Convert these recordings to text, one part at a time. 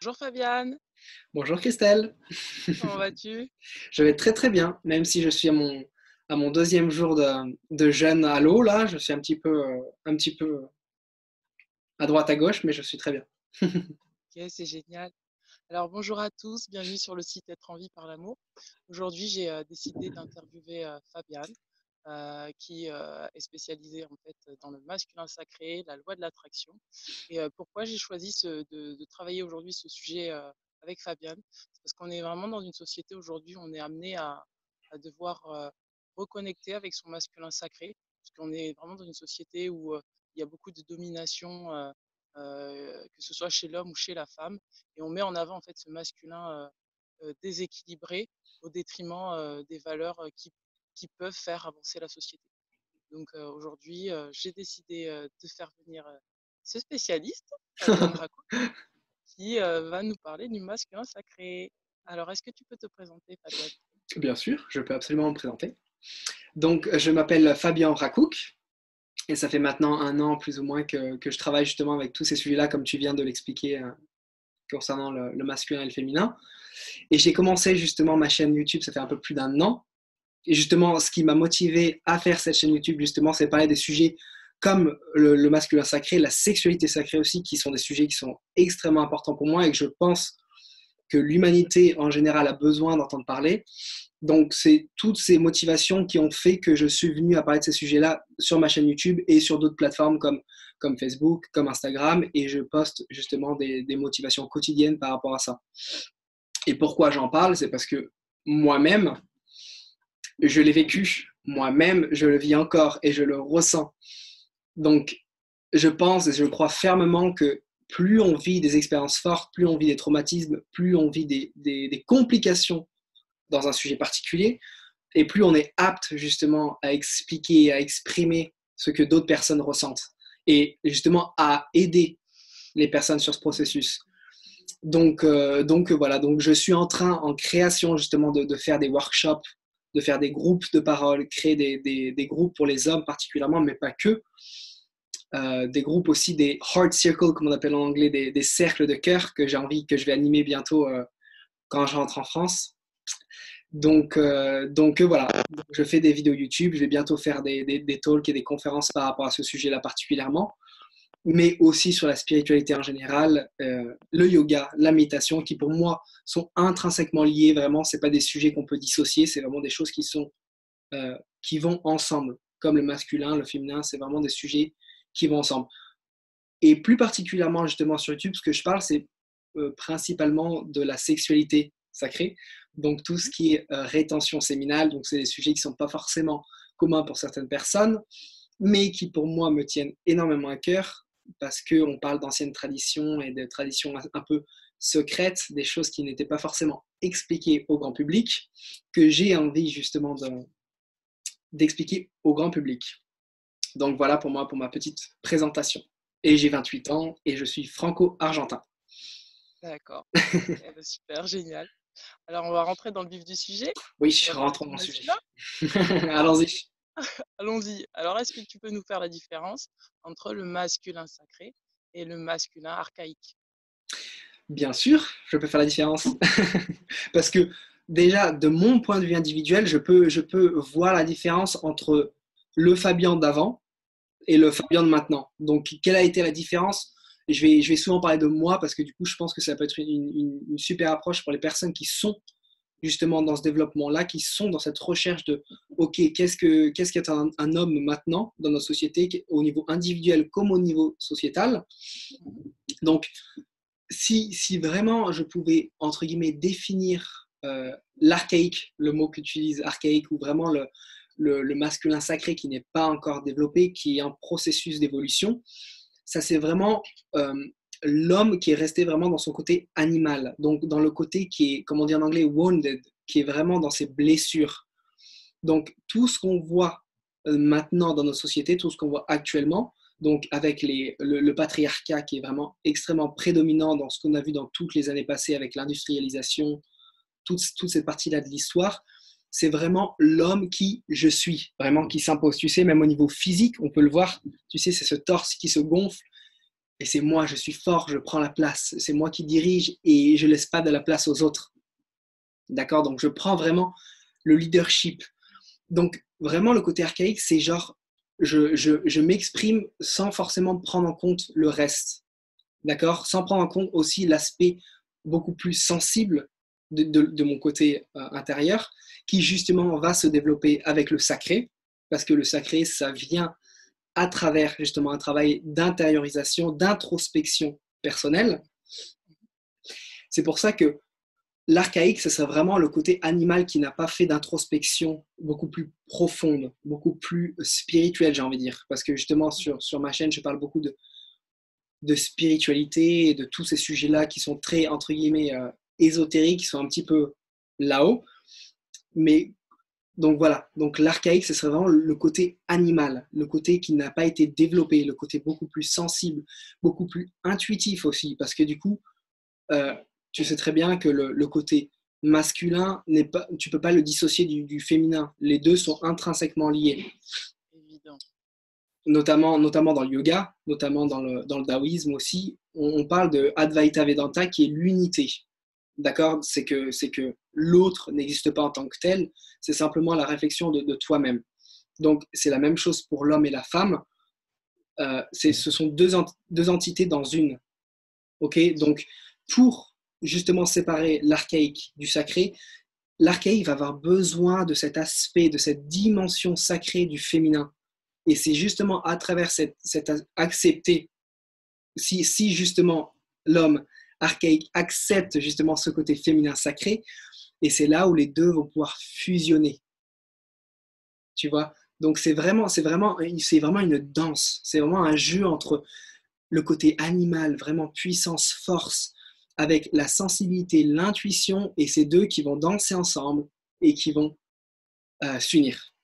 Bonjour Fabiane, Bonjour Christelle, comment vas-tu? je vais très très bien, même si je suis à mon deuxième jour de jeûne à l'eau, là, je suis un petit peu à droite à gauche, mais je suis très bien. Ok, c'est génial. Alors bonjour à tous, bienvenue sur le site Être en vie par l'amour. Aujourd'hui, j'ai décidé d'interviewer Fabiane, qui est spécialisée en fait dans le masculin sacré, la loi de l'attraction. Et pourquoi j'ai choisi de travailler aujourd'hui ce sujet avec Fabiane? C'est parce qu'on est vraiment dans une société aujourd'hui où on est amené à devoir reconnecter avec son masculin sacré, parce qu'on est vraiment dans une société où il y a beaucoup de domination, que ce soit chez l'homme ou chez la femme, et on met en avant en fait ce masculin déséquilibré au détriment des valeurs qui peuvent faire avancer la société. Donc aujourd'hui, j'ai décidé de faire venir ce spécialiste, Fabienne Racco, qui va nous parler du masculin sacré. Alors, est-ce que tu peux te présenter, Fabienne? Bien sûr, je peux absolument me présenter. Donc, je m'appelle Fabien Racouk, et ça fait maintenant un an plus ou moins que je travaille justement avec tous ces sujets-là, comme tu viens de l'expliquer, concernant le masculin et le féminin. Et j'ai commencé justement ma chaîne YouTube, ça fait un peu plus d'un an. Et justement, ce qui m'a motivé à faire cette chaîne YouTube, justement, c'est parler des sujets comme le masculin sacré, la sexualité sacrée aussi, qui sont des sujets qui sont extrêmement importants pour moi et que je pense que l'humanité en général a besoin d'entendre parler. Donc, c'est toutes ces motivations qui ont fait que je suis venu à parler de ces sujets-là sur ma chaîne YouTube et sur d'autres plateformes comme Facebook, comme Instagram, et je poste justement des motivations quotidiennes par rapport à ça. Et pourquoi j'en parle? C'est parce que moi-même, je l'ai vécu, moi-même, je le vis encore et je le ressens. Donc, je pense et je crois fermement que plus on vit des expériences fortes, plus on vit des traumatismes, plus on vit des complications dans un sujet particulier, et plus on est apte justement à expliquer, à exprimer ce que d'autres personnes ressentent, et justement à aider les personnes sur ce processus. Donc voilà, donc je suis en création justement de faire des workshops, de faire des groupes de parole, créer des groupes pour les hommes particulièrement, mais pas que. Des groupes aussi, des heart circles, comme on appelle en anglais, des cercles de cœur que j'ai envie, que je vais animer bientôt quand je rentre en France. Donc voilà, je fais des vidéos YouTube, je vais bientôt faire des talks et des conférences par rapport à ce sujet-là particulièrement, mais aussi sur la spiritualité en général, le yoga, la méditation, qui pour moi sont intrinsèquement liés. Vraiment, c'est pas des sujets qu'on peut dissocier, c'est vraiment des choses qui vont ensemble, comme le masculin, le féminin, c'est vraiment des sujets qui vont ensemble. Et plus particulièrement justement sur YouTube, ce que je parle, c'est principalement de la sexualité sacrée, donc tout ce qui est rétention séminale, donc c'est des sujets qui ne sont pas forcément communs pour certaines personnes, mais qui pour moi me tiennent énormément à cœur, parce qu'on parle d'anciennes traditions et de traditions un peu secrètes, des choses qui n'étaient pas forcément expliquées au grand public, que j'ai envie justement d'expliquer au grand public. Donc voilà pour moi, pour ma petite présentation. Et j'ai 28 ans et je suis franco-argentin. D'accord. Ok, bah super, génial. Alors, on va rentrer dans le vif du sujet. Oui, On va parler rentrons du dans le sujet. masculin. Alors, Allons-y. allons-y. Alors, est-ce que tu peux nous faire la différence entre le masculin sacré et le masculin archaïque? Bien sûr, je peux faire la différence. Parce que déjà, de mon point de vue individuel, je peux voir la différence entre le Fabien d'avant et le Fabien de maintenant. Donc, quelle a été la différence? Je vais souvent parler de moi parce que du coup, je pense que ça peut être une super approche pour les personnes qui sont justement dans ce développement-là, qui sont dans cette recherche de, OK, qu'est-ce qu'est un homme maintenant dans notre société, au niveau individuel comme au niveau sociétal. Mhm. Donc, si vraiment je pouvais, entre guillemets, définir l'archaïque, le mot que tu utilises, archaïque, ou vraiment le masculin sacré qui n'est pas encore développé, qui est en processus d'évolution, ça c'est vraiment euh, l'homme qui est resté vraiment dans son côté animal, donc dans le côté qui est, comme on dit en anglais, wounded, qui est vraiment dans ses blessures. Donc tout ce qu'on voit maintenant dans notre société, tout ce qu'on voit actuellement, donc avec le patriarcat qui est vraiment extrêmement prédominant dans ce qu'on a vu dans toutes les années passées avec l'industrialisation, toute cette partie-là de l'histoire, c'est vraiment l'homme qui je suis, vraiment qui s'impose. Tu sais, même au niveau physique, on peut le voir, tu sais, c'est ce torse qui se gonfle, Et c'est moi, je suis fort, je prends la place. C'est moi qui dirige et je ne laisse pas de la place aux autres. D'accord? Donc, je prends vraiment le leadership. Donc, vraiment, le côté archaïque, c'est genre, je m'exprime sans forcément prendre en compte le reste. D'accord? Sans prendre en compte aussi l'aspect beaucoup plus sensible de mon côté intérieur, qui justement va se développer avec le sacré, parce que le sacré, ça vient à travers justement un travail d'intériorisation, d'introspection personnelle. C'est pour ça que l'archaïque, ce serait vraiment le côté animal qui n'a pas fait d'introspection beaucoup plus profonde, beaucoup plus spirituelle, j'ai envie de dire. Parce que justement, sur ma chaîne, je parle beaucoup de spiritualité et de tous ces sujets-là qui sont très, entre guillemets, ésotériques, qui sont un petit peu là-haut. Mais donc voilà, donc l'archaïque, ce serait vraiment le côté animal, le côté qui n'a pas été développé, le côté beaucoup plus sensible, beaucoup plus intuitif aussi, parce que du coup, euh, tu sais très bien que le côté masculin, tu ne peux pas le dissocier du féminin. Les deux sont intrinsèquement liés. Évident. Notamment dans le yoga, notamment dans le taoïsme aussi, on parle de Advaita Vedanta qui est l'unité. D'accord? C'est que l'autre n'existe pas en tant que tel, c'est simplement la réflexion de toi-même. Donc, c'est la même chose pour l'homme et la femme. Ce sont deux entités dans une. Ok? Donc, pour justement séparer l'archaïque du sacré, l'archaïque va avoir besoin de cet aspect, de cette dimension sacrée du féminin. Et c'est justement à travers cette accepter, si justement l'homme archaïque accepte justement ce côté féminin sacré, et c'est là où les deux vont pouvoir fusionner. Tu vois? Donc c'est vraiment une danse, c'est vraiment un jeu entre le côté animal, vraiment puissance, force, avec la sensibilité, l'intuition, et ces deux qui vont danser ensemble et qui vont s'unir.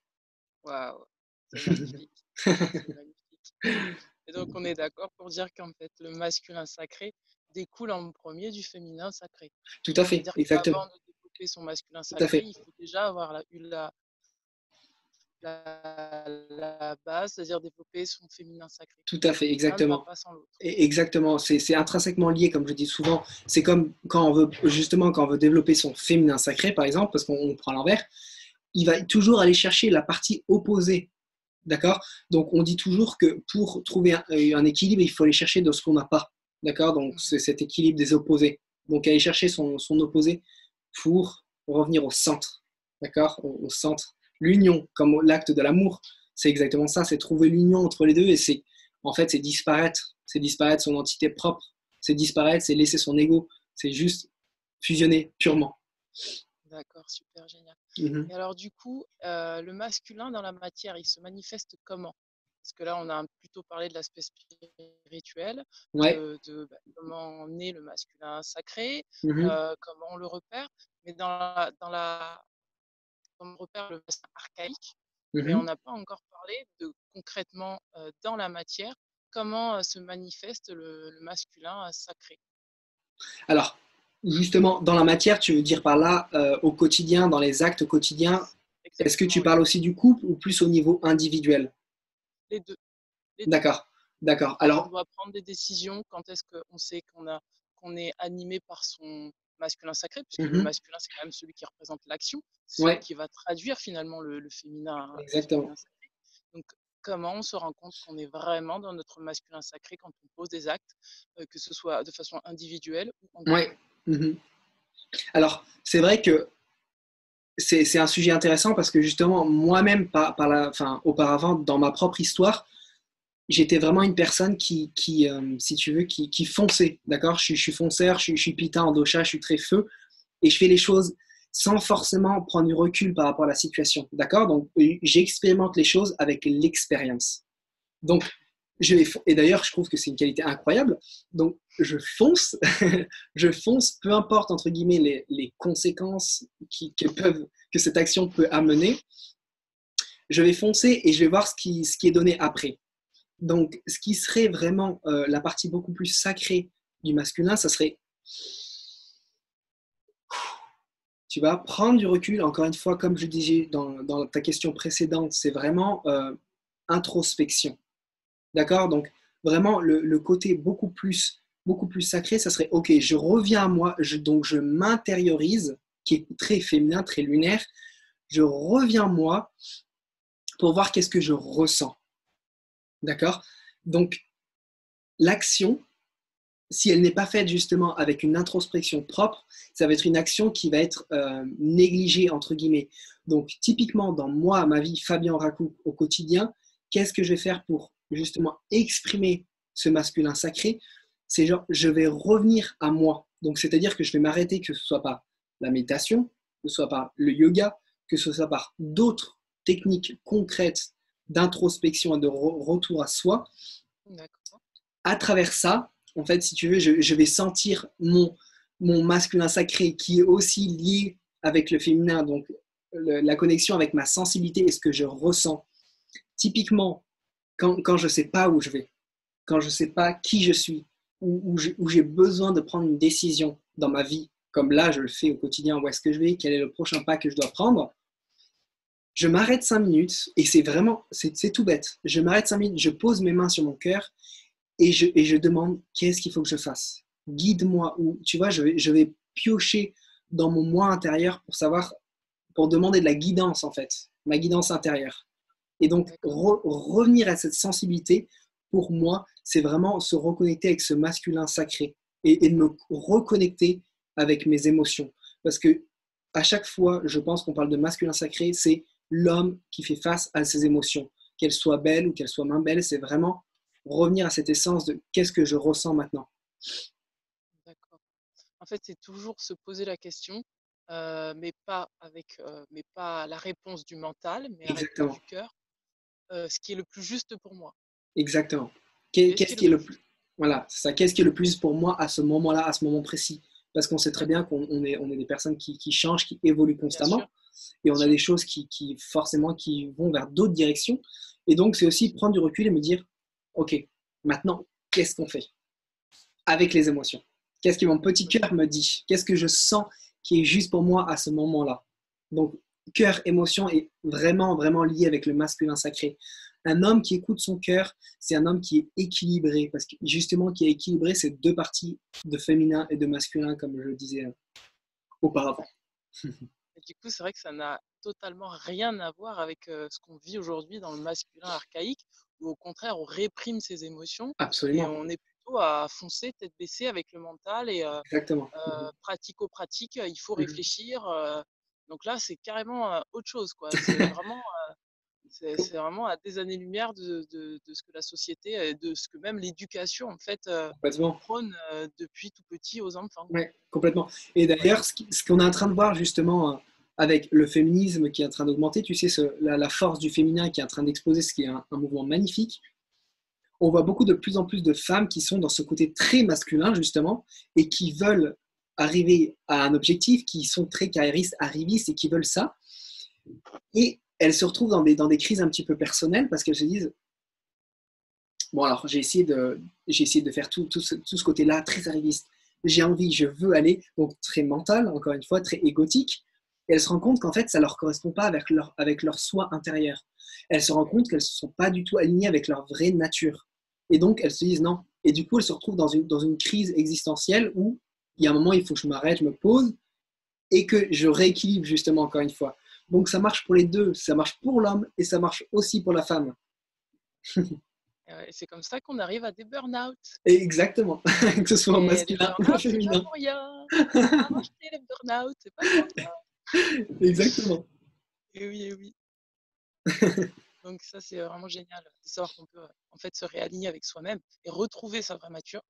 Waouh, c'est magnifique. C'est magnifique. Et donc, on est d'accord pour dire qu'en fait, le masculin sacré découle en premier du féminin sacré. Tout à fait, C'est-à-dire exactement. qu'avant de développer son masculin Tout à sacré, fait. il faut déjà avoir eu la base, c'est-à-dire développer son féminin sacré. Tout à fait, L'un ne va exactement. pas sans l'autre. Exactement, c'est intrinsèquement lié, comme je dis souvent. C'est comme quand on veut développer son féminin sacré, par exemple, parce qu'on prend l'envers, il va toujours aller chercher la partie opposée. D'accord? Donc, on dit toujours que pour trouver un équilibre, il faut aller chercher de ce qu'on n'a pas. D'accord? Donc, c'est cet équilibre des opposés. Donc, aller chercher son opposé pour revenir au centre. D'accord? Au centre. L'union, comme l'acte de l'amour, c'est exactement ça. C'est trouver l'union entre les deux et en fait, c'est disparaître. C'est disparaître son entité propre. C'est disparaître, c'est laisser son ego. C'est juste fusionner purement. D'accord, super génial. Mm-hmm. Et alors, du coup, le masculin dans la matière, il se manifeste comment? Parce que là, on a plutôt parlé de l'aspect spirituel, Ouais. comment naît le masculin sacré, Mm-hmm. comment on le repère. Mais comme on repère le masculin archaïque, mais on Mm-hmm. n'a pas encore parlé de concrètement dans la matière, comment se manifeste le masculin sacré. Alors, justement, dans la matière, tu veux dire par là, au quotidien, dans les actes quotidiens, est-ce que Exactement, tu oui. parles aussi du couple ou plus au niveau individuel? Les deux. Les deux. D'accord, d'accord. Quand on Alors, doit prendre des décisions, quand est-ce qu'on sait qu'on est animé par son masculin sacré, puisque le mhm, masculin, c'est quand même celui qui représente l'action, c'est celui ouais, qui va traduire finalement le exactement. féminin sacré. Donc, comment on se rend compte qu'on est vraiment dans notre masculin sacré quand on pose des actes, que ce soit de façon individuelle ou en groupe? Ouais, mhm. Alors, c'est vrai que c'est un sujet intéressant parce que justement, moi-même, auparavant, dans ma propre histoire, j'étais vraiment une personne si tu veux, qui fonçait, d'accord? Je suis fonceur, je suis pita en dosha, je suis très feu, et je fais les choses sans forcément prendre du recul par rapport à la situation, d'accord? Donc, j'expérimente les choses avec l'expérience. Donc, et d'ailleurs, je trouve que c'est une qualité incroyable. Donc, je fonce, je fonce, peu importe, entre guillemets, les conséquences que cette action peut amener. Je vais foncer et je vais voir ce qui est donné après. Donc, ce qui serait vraiment la partie beaucoup plus sacrée du masculin, ça serait, tu vas prendre du recul, encore une fois, comme je disais dans ta question précédente, c'est vraiment introspection. D'accord? Donc, Vraiment, le côté beaucoup plus sacré, ça serait, ok, je reviens à moi, donc je m'intériorise, qui est très féminin, très lunaire, je reviens à moi pour voir qu'est-ce que je ressens. D'accord? Donc, l'action, si elle n'est pas faite justement avec une introspection propre, ça va être une action qui va être négligée, entre guillemets. Donc, typiquement, dans moi, ma vie, Fabien Racou, au quotidien, qu'est-ce que je vais faire pour justement exprimer ce masculin sacré? C'est genre, je vais revenir à moi. Donc, c'est-à-dire que je vais m'arrêter, que ce soit par la méditation, que ce soit par le yoga, que ce soit par d'autres techniques concrètes d'introspection et de retour à soi. D'accord. À travers ça, en fait, si tu veux, je vais sentir mon masculin sacré qui est aussi lié avec le féminin, donc la connexion avec ma sensibilité et ce que je ressens. Typiquement, quand je ne sais pas où je vais, quand je ne sais pas qui je suis, où j'ai besoin de prendre une décision dans ma vie, comme là, je le fais au quotidien, où est-ce que je vais, quel est le prochain pas que je dois prendre, je m'arrête 5 minutes et c'est vraiment, c'est tout bête. Je m'arrête 5 minutes, je pose mes mains sur mon cœur et je demande qu'est-ce qu'il faut que je fasse. Guide-moi, ou tu vois, je vais piocher dans mon moi intérieur pour savoir, pour demander de la guidance en fait, ma guidance intérieure. Et donc D'accord. revenir à cette sensibilité, pour moi, c'est vraiment se reconnecter avec ce masculin sacré et de me reconnecter avec mes émotions. Parce que à chaque fois, je pense qu'on parle de masculin sacré, c'est l'homme qui fait face à ses émotions, qu'elles soient belles ou qu'elles soient moins belles, c'est vraiment revenir à cette essence de qu'est-ce que je ressens maintenant. D'accord. En fait, c'est toujours se poser la question, mais pas la réponse du mental, mais la réponse Exactement, du cœur. Ce qui est le plus juste pour moi. exactement. Qu'est-ce qui Qu'est-ce est le qui est plus le juste? plus, voilà, c'est ça. Qu'est-ce qui est le plus pour moi à ce moment-là, à ce moment précis? Parce qu'on sait très bien D'accord. on est des personnes qui changent, qui évoluent Bien sûr, constamment, et bien on a sûr. des choses forcément qui vont vers d'autres directions. Et donc, c'est aussi prendre du recul et me dire, OK, maintenant, qu'est-ce qu'on fait avec les émotions? Qu'est-ce que mon petit Ok. cœur me dit? Qu'est-ce que je sens qui est juste pour moi à ce moment-là? Donc, cœur, émotion est vraiment, vraiment lié avec le masculin sacré. Un homme qui écoute son cœur, c'est un homme qui est équilibré, parce que justement, qui a équilibré ces deux parties de féminin et de masculin, comme je le disais auparavant. Et du coup, c'est vrai que ça n'a totalement rien à voir avec ce qu'on vit aujourd'hui dans le masculin archaïque, où au contraire, on réprime ses émotions et Absolument, on est plutôt à foncer tête baissée avec le mental et exactement. pratico-pratique, il faut Mhm. réfléchir. Donc là, c'est carrément autre chose, quoi. C'est vraiment à des années-lumière de ce que la société, et de ce que même l'éducation, en fait, Complètement. prône depuis tout petit aux enfants, quoi. Ouais, complètement. Et Donc voilà. d'ailleurs, ce qu'on est en train de voir justement avec le féminisme qui est en train d'augmenter, tu sais, la force du féminin qui est en train d'exploser, ce qui est un mouvement magnifique, on voit beaucoup de plus en plus de femmes qui sont dans ce côté très masculin, justement, et qui veulent arriver à un objectif, qui sont très carriéristes, arrivistes et qui veulent ça. Et elles se retrouvent dans des crises un petit peu personnelles parce qu'elles se disent, bon, alors j'ai essayé de faire tout ce côté-là, très arriviste. J'ai envie, je veux aller, donc très mental, encore une fois, très égotique. Et elles se rendent compte qu'en fait, ça ne leur correspond pas avec leur soi intérieur. Elles se rendent compte qu'elles ne sont pas du tout alignées avec leur vraie nature. Et donc, elles se disent non. Et du coup, elles se retrouvent dans une crise existentielle où il y a un moment, il faut que je m'arrête, je me pose et que je rééquilibre justement, encore une fois. Donc, ça marche pour les deux. Ça marche pour l'homme et ça marche aussi pour la femme. Et ouais, c'est comme ça qu'on arrive à des burn-out. Et exactement, que ce soit Et les masculin ou burn-out, c'est pas féminin. pour rien. On a inventé les burn-out, c'est pas pour rien. Exactement. Et oui, et oui. Donc ça, c'est vraiment génial de savoir qu'on peut en fait se réaligner avec soi-même et retrouver sa vraie nature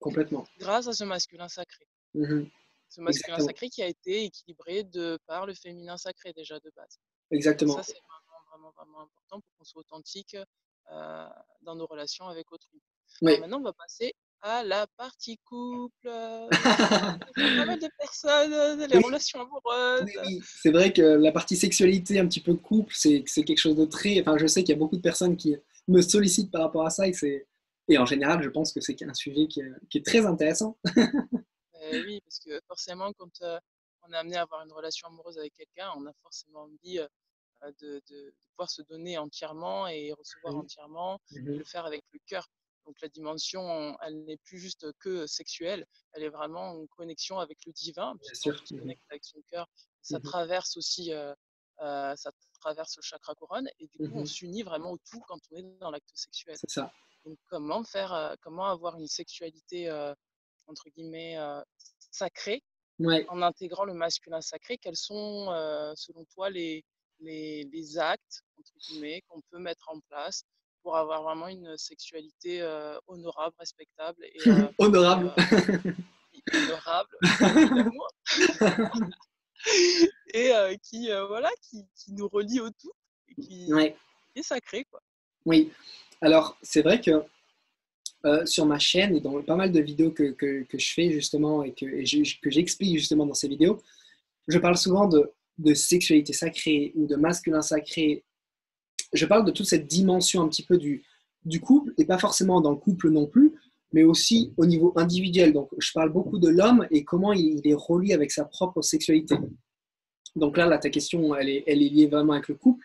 Complètement. grâce à ce masculin sacré. Mhm. Ce masculin Exactement. sacré qui a été équilibré de par le féminin sacré déjà de base. Donc ça, Exactement. c'est vraiment, vraiment, vraiment important pour qu'on soit authentique dans nos relations avec autrui. Alors Oui. maintenant, on va passer à la partie couple. Ça intéresse pas mal de personnes, les Oui, relations oui, amoureuses. oui. C'est vrai que la partie sexualité, un petit peu couple, c'est quelque chose de très. Enfin, je sais qu'il y a beaucoup de personnes qui me sollicitent par rapport à ça et en général, je pense que c'est un sujet qui est très intéressant. Oui, parce que forcément, quand on est amené à avoir une relation amoureuse avec quelqu'un, on a forcément envie de pouvoir se donner entièrement et recevoir Mhm. entièrement et Mhm. le faire avec le cœur. Donc la dimension, elle n'est plus juste que sexuelle, elle est vraiment en connexion avec le divin, bien puisqu'on sûr. se connecte avec son cœur. Ça Mhm, traverse aussi, ça traverse le chakra couronne, et du coup, on mhm. s'unit vraiment au tout quand on est dans l'acte sexuel. C'est ça. Donc comment avoir une sexualité, entre guillemets, sacrée, Ouais. en intégrant le masculin sacré? Quels sont, selon toi, les actes, entre guillemets, qu'on peut mettre en place pour avoir vraiment une sexualité, honorable, respectable et Honorable. honorable, remplie d'amour et voilà, qui nous relie au tout et Ouais. qui est sacré, quoi. Oui. Alors, c'est vrai que sur ma chaîne et dans pas mal de vidéos que je fais justement que j'explique justement dans ces vidéos, je parle souvent de sexualité sacrée ou de masculin sacré. Je parle de toute cette dimension un petit peu du couple, et pas forcément dans le couple non plus, mais aussi au niveau individuel. Donc, je parle beaucoup de l'homme et comment il est relié avec sa propre sexualité. Donc là ta question, elle est liée vraiment avec le couple.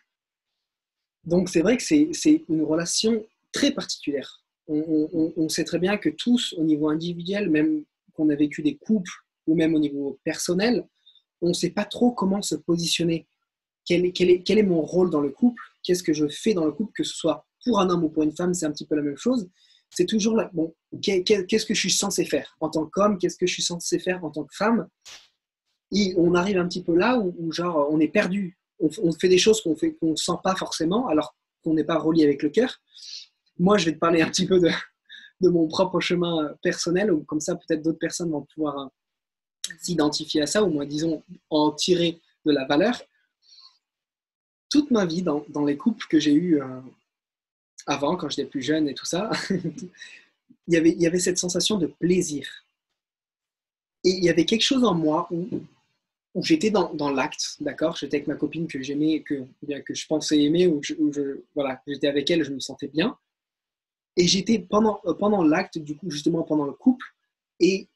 Donc, c'est vrai que c'est une relation très particulière. On sait très bien que tous, au niveau individuel, même qu'on a vécu des couples ou même au niveau personnel, on ne sait pas trop comment se positionner. Quel est mon rôle dans le couple? Qu'est-ce que je fais dans le couple? Que ce soit pour un homme ou pour une femme, c'est un petit peu la même chose. C'est toujours là, bon, qu'est-ce que je suis censé faire en tant qu'homme? Qu'est-ce que je suis censé faire en tant que femme? Et on arrive un petit peu là où genre, on est perdu. On fait des choses qu'on ne sent pas forcément, alors qu'on n'est pas relié avec le cœur. Moi, je vais te parler un petit peu de mon propre chemin personnel, ou comme ça, peut-être d'autres personnes vont pouvoir Mhm. s'identifier à ça, ou moins, disons, en tirer de la valeur. Toute ma vie, dans les couples que j'ai eus avant, quand j'étais plus jeune et tout ça, il y avait cette sensation de plaisir. Et il y avait quelque chose en moi où j'étais dans l'acte, d'accord? J'étais avec ma copine que j'aimais, bien que je pensais aimer, voilà, j'étais avec elle, je me sentais bien. Et j'étais pendant l'acte, du coup, justement pendant le couple, et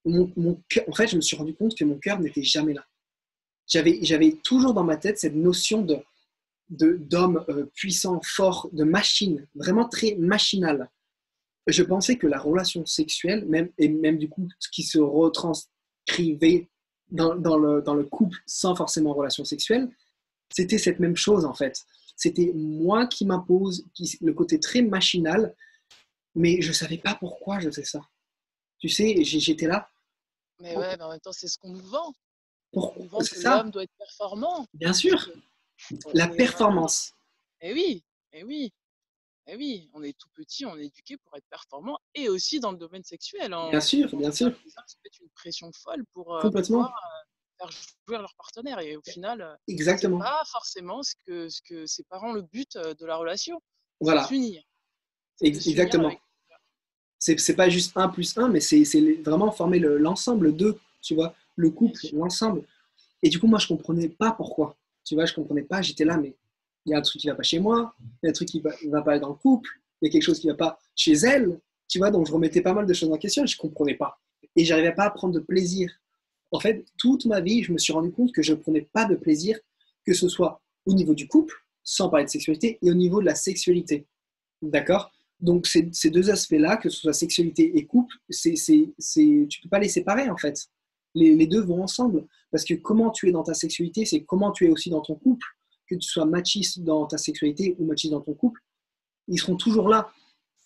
mon cœur, en fait, je me suis rendu compte que mon cœur n'était jamais là. J'avais toujours dans ma tête cette notion d'homme puissant, fort, de machine, vraiment très machinal. Je pensais que la relation sexuelle, et même du coup, ce qui se retranscrivait dans le couple sans forcément relation sexuelle, c'était cette même chose en fait. C'était moi qui m'impose, le côté très machinal, mais je ne savais pas pourquoi je faisais ça. Tu sais, j'étais là, Mais ouais, mais en même temps, c'est ce qu'on nous vend. On nous vend c'est que ça, l'homme doit être performant. bien Donc, sûr, la on est vraiment. performance. Eh oui, eh oui, eh oui, on est tout petit, on est éduqué pour être performant et aussi dans le domaine sexuel. Bien sûr, On bien voit sûr, que les hommes se mettent une pression folle pour pouvoir complètement, faire jouir leur partenaire. Et au final, c'est exactement. pas forcément ce que c'est pas vraiment le but de la relation. C'est de Voilà, s'unir. C'est de s'unir exactement. avec. C'est pas juste un plus un, mais c'est vraiment former l'ensemble d'eux, tu vois, le Bien couple, sûr. l'ensemble. Et du coup, moi, je comprenais pas pourquoi. Tu vois, je comprenais pas, j'étais là, mais il y a un truc qui va pas chez moi, il y a un truc qui va pas dans le couple, il y a quelque chose qui va pas chez elle, tu vois, donc je remettais pas mal de choses en question et je comprenais pas. Et j'arrivais pas à prendre de plaisir. En fait, toute ma vie, je me suis rendu compte que je ne prenais pas de plaisir, que ce soit au niveau du couple, sans parler de sexualité, et au niveau de la sexualité. D'accord? Donc, ces deux aspects-là, que ce soit sexualité et couple, tu ne peux pas les séparer, en fait. Les deux vont ensemble. Parce que comment tu es dans ta sexualité, c'est comment tu es aussi dans ton couple. Que tu sois machiste dans ta sexualité ou machiste dans ton couple, ils seront toujours là.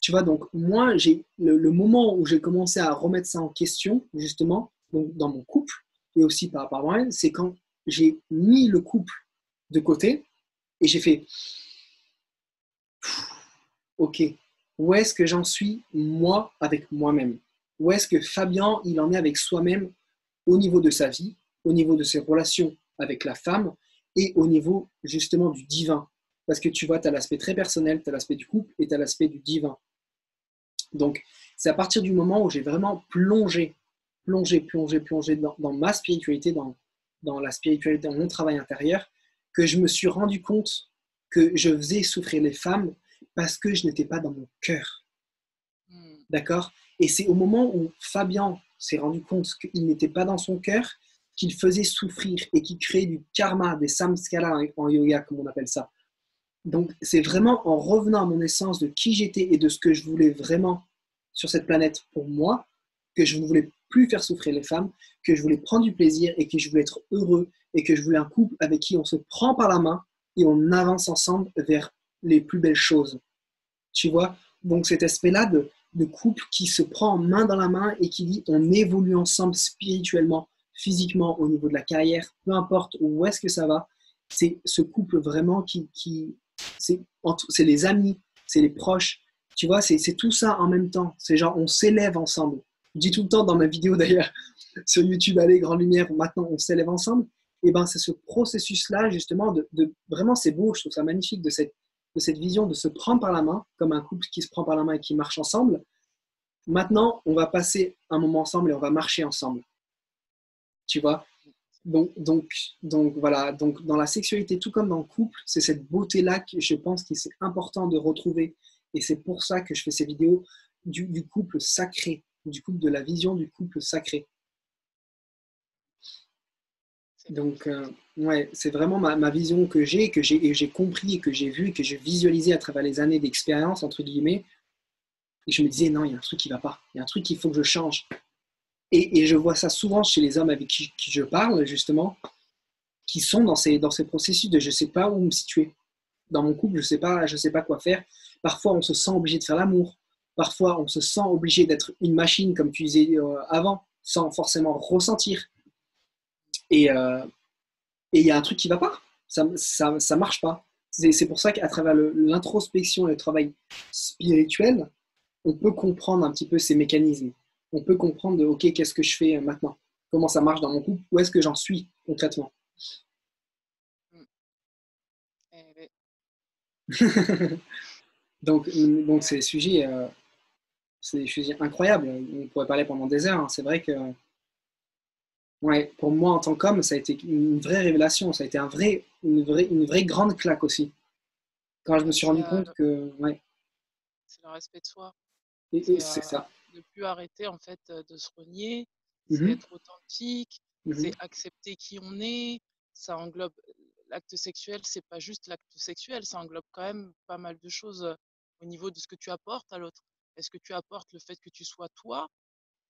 Tu vois, donc moi, j'ai le moment où j'ai commencé à remettre ça en question, justement, donc dans mon couple, et aussi par rapport à moi-même, c'est quand j'ai mis le couple de côté et j'ai fait, OK, où est-ce que j'en suis, moi, avec moi-même? Où est-ce que Fabien, il en est avec soi-même au niveau de sa vie, au niveau de ses relations avec la femme et au niveau, justement, du divin? Parce que tu vois, tu as l'aspect très personnel, tu as l'aspect du couple et tu as l'aspect du divin. Donc, c'est à partir du moment où j'ai vraiment plongé dans ma spiritualité, dans la spiritualité, dans mon travail intérieur, que je me suis rendu compte que je faisais souffrir les femmes parce que je n'étais pas dans mon cœur. Hmm. D'accord? Et c'est au moment où Fabien s'est rendu compte qu'il n'était pas dans son cœur, qu'il faisait souffrir et qu'il créait du karma, des samskaras en yoga, comme on appelle ça. Donc, c'est vraiment en revenant à mon essence de qui j'étais et de ce que je voulais vraiment sur cette planète pour moi, que je ne voulais plus faire souffrir les femmes, que je voulais prendre du plaisir et que je voulais être heureux et que je voulais un couple avec qui on se prend par la main et on avance ensemble vers les plus belles choses. Tu vois? Donc cet aspect-là de couple qui se prend en main dans la main et qui dit on évolue ensemble spirituellement, physiquement, au niveau de la carrière, peu importe où est-ce que ça va, c'est ce couple vraiment c'est les amis, c'est les proches, tu vois, c'est tout ça en même temps. C'est genre on s'élève ensemble. Je dis tout le temps dans ma vidéo d'ailleurs sur YouTube, allez, grande lumière, maintenant on s'élève ensemble. Et ben c'est ce processus-là justement vraiment c'est beau, je trouve ça magnifique de cette vision de se prendre par la main, comme un couple qui se prend par la main et qui marche ensemble. Maintenant, on va passer un moment ensemble et on va marcher ensemble. Tu vois? donc, donc, donc voilà, donc dans la sexualité, tout comme dans le couple, c'est cette beauté-là que je pense que c'est important de retrouver. Et c'est pour ça que je fais ces vidéos du couple sacré, du couple, de la vision du couple sacré. C'est Donc, magnifique. ouais, c'est vraiment ma vision que j'ai compris et que j'ai vu et que j'ai visualisé à travers les années d'expérience, entre guillemets. Et je me disais, non, il y a un truc qui ne va pas. Il y a un truc qu'il faut que je change. Et je vois ça souvent chez les hommes avec qui je parle, justement, qui sont dans ces processus de je ne sais pas où me situer. Dans mon couple, je sais pas quoi faire. Parfois, on se sent obligé de faire l'amour. Parfois, on se sent obligé d'être une machine, comme tu disais avant, sans forcément ressentir. Et il y a un truc qui ne va pas. Ça marche pas. C'est pour ça qu'à travers l'introspection et le travail spirituel, on peut comprendre un petit peu ces mécanismes. On peut comprendre de, OK, qu'est-ce que je fais maintenant? Comment ça marche dans mon couple? Où est-ce que j'en suis concrètement? Mm. Eh ben, Donc euh, c'est des sujets incroyables. On pourrait parler pendant des heures, hein. C'est vrai que ouais, pour moi, en tant qu'homme, ça a été une vraie révélation. Ça a été une vraie grande claque aussi. Quand je me suis c'est rendu compte que, ouais, c'est le respect de soi. et C'est c'est ça. ne plus arrêter en fait de se renier. C'est Mhm, être authentique. C'est mhm, accepter qui on est. Ça englobe l'acte sexuel. C'est pas juste l'acte sexuel. Ça englobe quand même pas mal de choses au niveau de ce que tu apportes à l'autre. Est-ce que tu apportes le fait que tu sois toi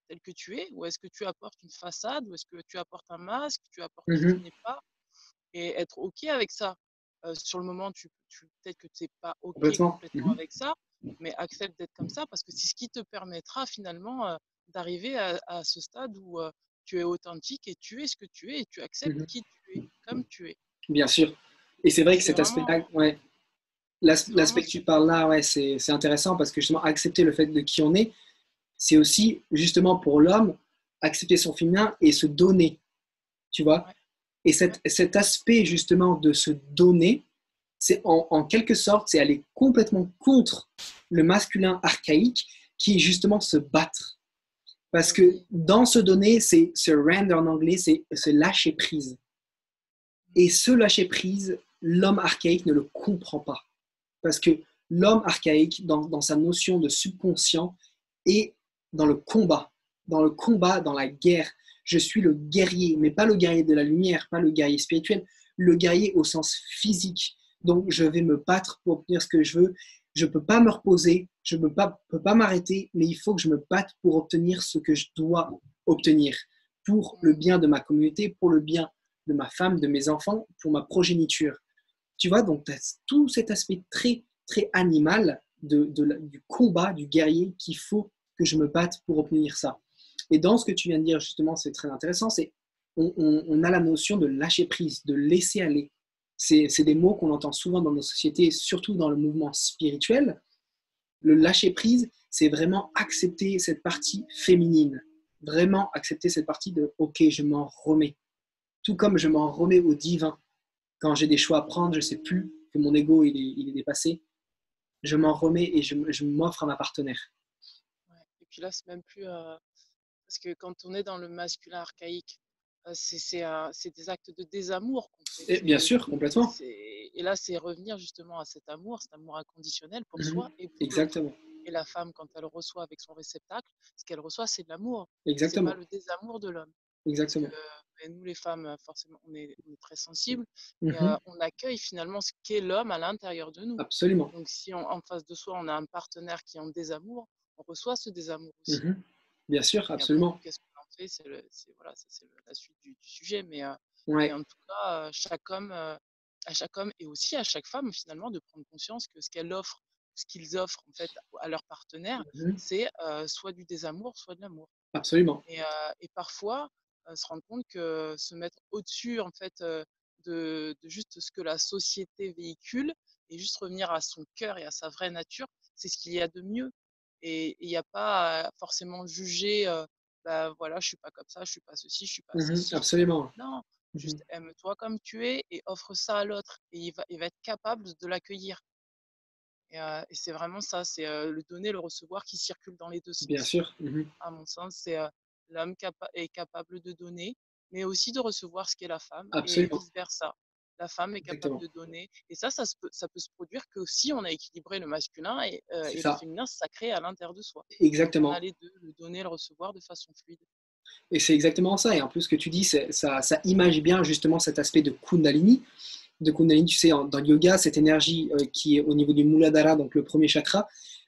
tel que tu es, ou est-ce que tu apportes une façade, ou est-ce que tu apportes un masque, tu apportes qui tu mhm, n'es pas, et être OK avec ça. Sur le moment, peut-être que tu n'es pas OK complètement. complètement Mhm, avec ça, mais accepte d'être comme ça parce que c'est ce qui te permettra finalement d'arriver à ce stade où tu es authentique et tu es ce que tu es et tu acceptes mhm. qui tu es, comme tu es. Bien sûr. Et c'est Et vrai que cet aspect-là, ouais, c'est vraiment l'aspect que tu parles là, ouais, c'est intéressant parce que justement, accepter le fait de qui on est, c'est aussi justement pour l'homme accepter son féminin et se donner, tu vois. ouais, Et ouais, cet aspect justement de se donner, c'est en quelque sorte, c'est aller complètement contre le masculin archaïque qui est justement se battre. Parce ben que oui, dans se donner, c'est se render en anglais, c'est se lâcher prise. Et ce lâcher prise, l'homme archaïque ne le comprend pas. Parce que l'homme archaïque, dans sa notion de subconscient, est dans le combat, dans la guerre. Je suis le guerrier, mais pas le guerrier de la lumière, pas le guerrier spirituel, le guerrier au sens physique. Donc, je vais me battre pour obtenir ce que je veux. Je ne peux pas me reposer, je ne peux pas m'arrêter, mais il faut que je me batte pour obtenir ce que je dois obtenir, pour le bien de ma communauté, pour le bien de ma femme, de mes enfants, pour ma progéniture. Tu vois, donc tu as tout cet aspect très, très animal du combat, du guerrier qu'il faut que je me batte pour obtenir ça. Et dans ce que tu viens de dire, justement, c'est très intéressant, c'est on a la notion de lâcher prise, de laisser aller. C'est des mots qu'on entend souvent dans nos sociétés, surtout dans le mouvement spirituel. Le lâcher prise, c'est vraiment accepter cette partie féminine, vraiment accepter cette partie de OK, je m'en remets. Tout comme je m'en remets au divin. Quand j'ai des choix à prendre, je ne sais plus, que mon ego il est dépassé, je m'en remets et je m'offre à ma partenaire. ouais. Et puis là, c'est même plus parce que quand on est dans le masculin archaïque, c'est des actes de désamour qu'on fait. Et bien sûr, complètement. Et là, c'est revenir justement à cet amour inconditionnel pour Mhm. soi et pour l'autre. Exactement. Et la femme, quand elle reçoit avec son réceptacle, ce qu'elle reçoit, c'est de l'amour. C'est pas Exactement. le désamour de l'homme. Parce que Exactement. ben, nous, les femmes, forcément, on est très sensibles et Mhm. on accueille finalement ce qu'est l'homme à l'intérieur de nous. Absolument. Donc, si en face de soi, on a un partenaire qui est en désamour, on reçoit ce désamour aussi. Mhm. Bien sûr, Et après, absolument. qu'est-ce qu'on en fait? Voilà, ça, c'est la suite du sujet. Mais Ouais. en tout cas, à chaque homme et aussi à chaque femme, finalement, de prendre conscience que ce qu'elle offre, ce qu'ils offrent en fait à leur partenaire, Mhm. c'est soit du désamour, soit de l'amour. Absolument. Et parfois, se rendre compte que se mettre au-dessus en fait de juste ce que la société véhicule et juste revenir à son cœur et à sa vraie nature, c'est ce qu'il y a de mieux. Et il n'y a pas à forcément juger, bah voilà, je suis pas comme ça, je suis pas ceci, je suis pas Mhm. ceci. Absolument. Non, Mhm. juste aime-toi comme tu es et offre ça à l'autre. Et il va être capable de l'accueillir. Et c'est vraiment ça, c'est le donner, le recevoir qui circule dans les deux Bien sens. sûr. Mhm. À mon sens, c'est est capable de donner, mais aussi de recevoir ce qu'est la femme et Absolument. vice-versa. La femme est capable Exactement. de donner. Et ça peut se produire que si on a équilibré le masculin C'est et le ça. féminin sacré à l'intérieur de soi. Quand on a Exactement. les deux, le donner et le recevoir de façon fluide. Et c'est exactement ça. Et en plus, ce que tu dis, ça image bien justement cet aspect de Kundalini. De Kundalini, tu sais, dans le yoga, cette énergie qui est au niveau du Muladhara, donc le premier chakra,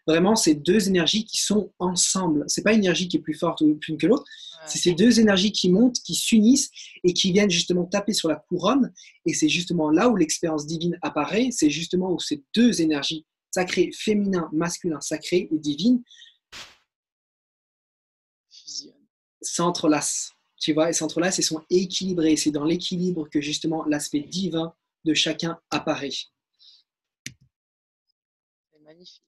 vraiment, c'est deux énergies qui sont ensemble. C'est pas une énergie qui est plus forte ou plus que l'autre. C'est Ouais, ces deux énergies qui montent, qui s'unissent et qui viennent justement taper sur la couronne. Et c'est justement là où l'expérience divine apparaît. C'est justement où ces deux énergies sacrées, féminin, masculin, sacré et divine, fusionne. s'entrelacent. Tu vois, et s'entrelacent et sont équilibrés. C'est dans l'équilibre que justement l'aspect divin de chacun apparaît. C'est magnifique.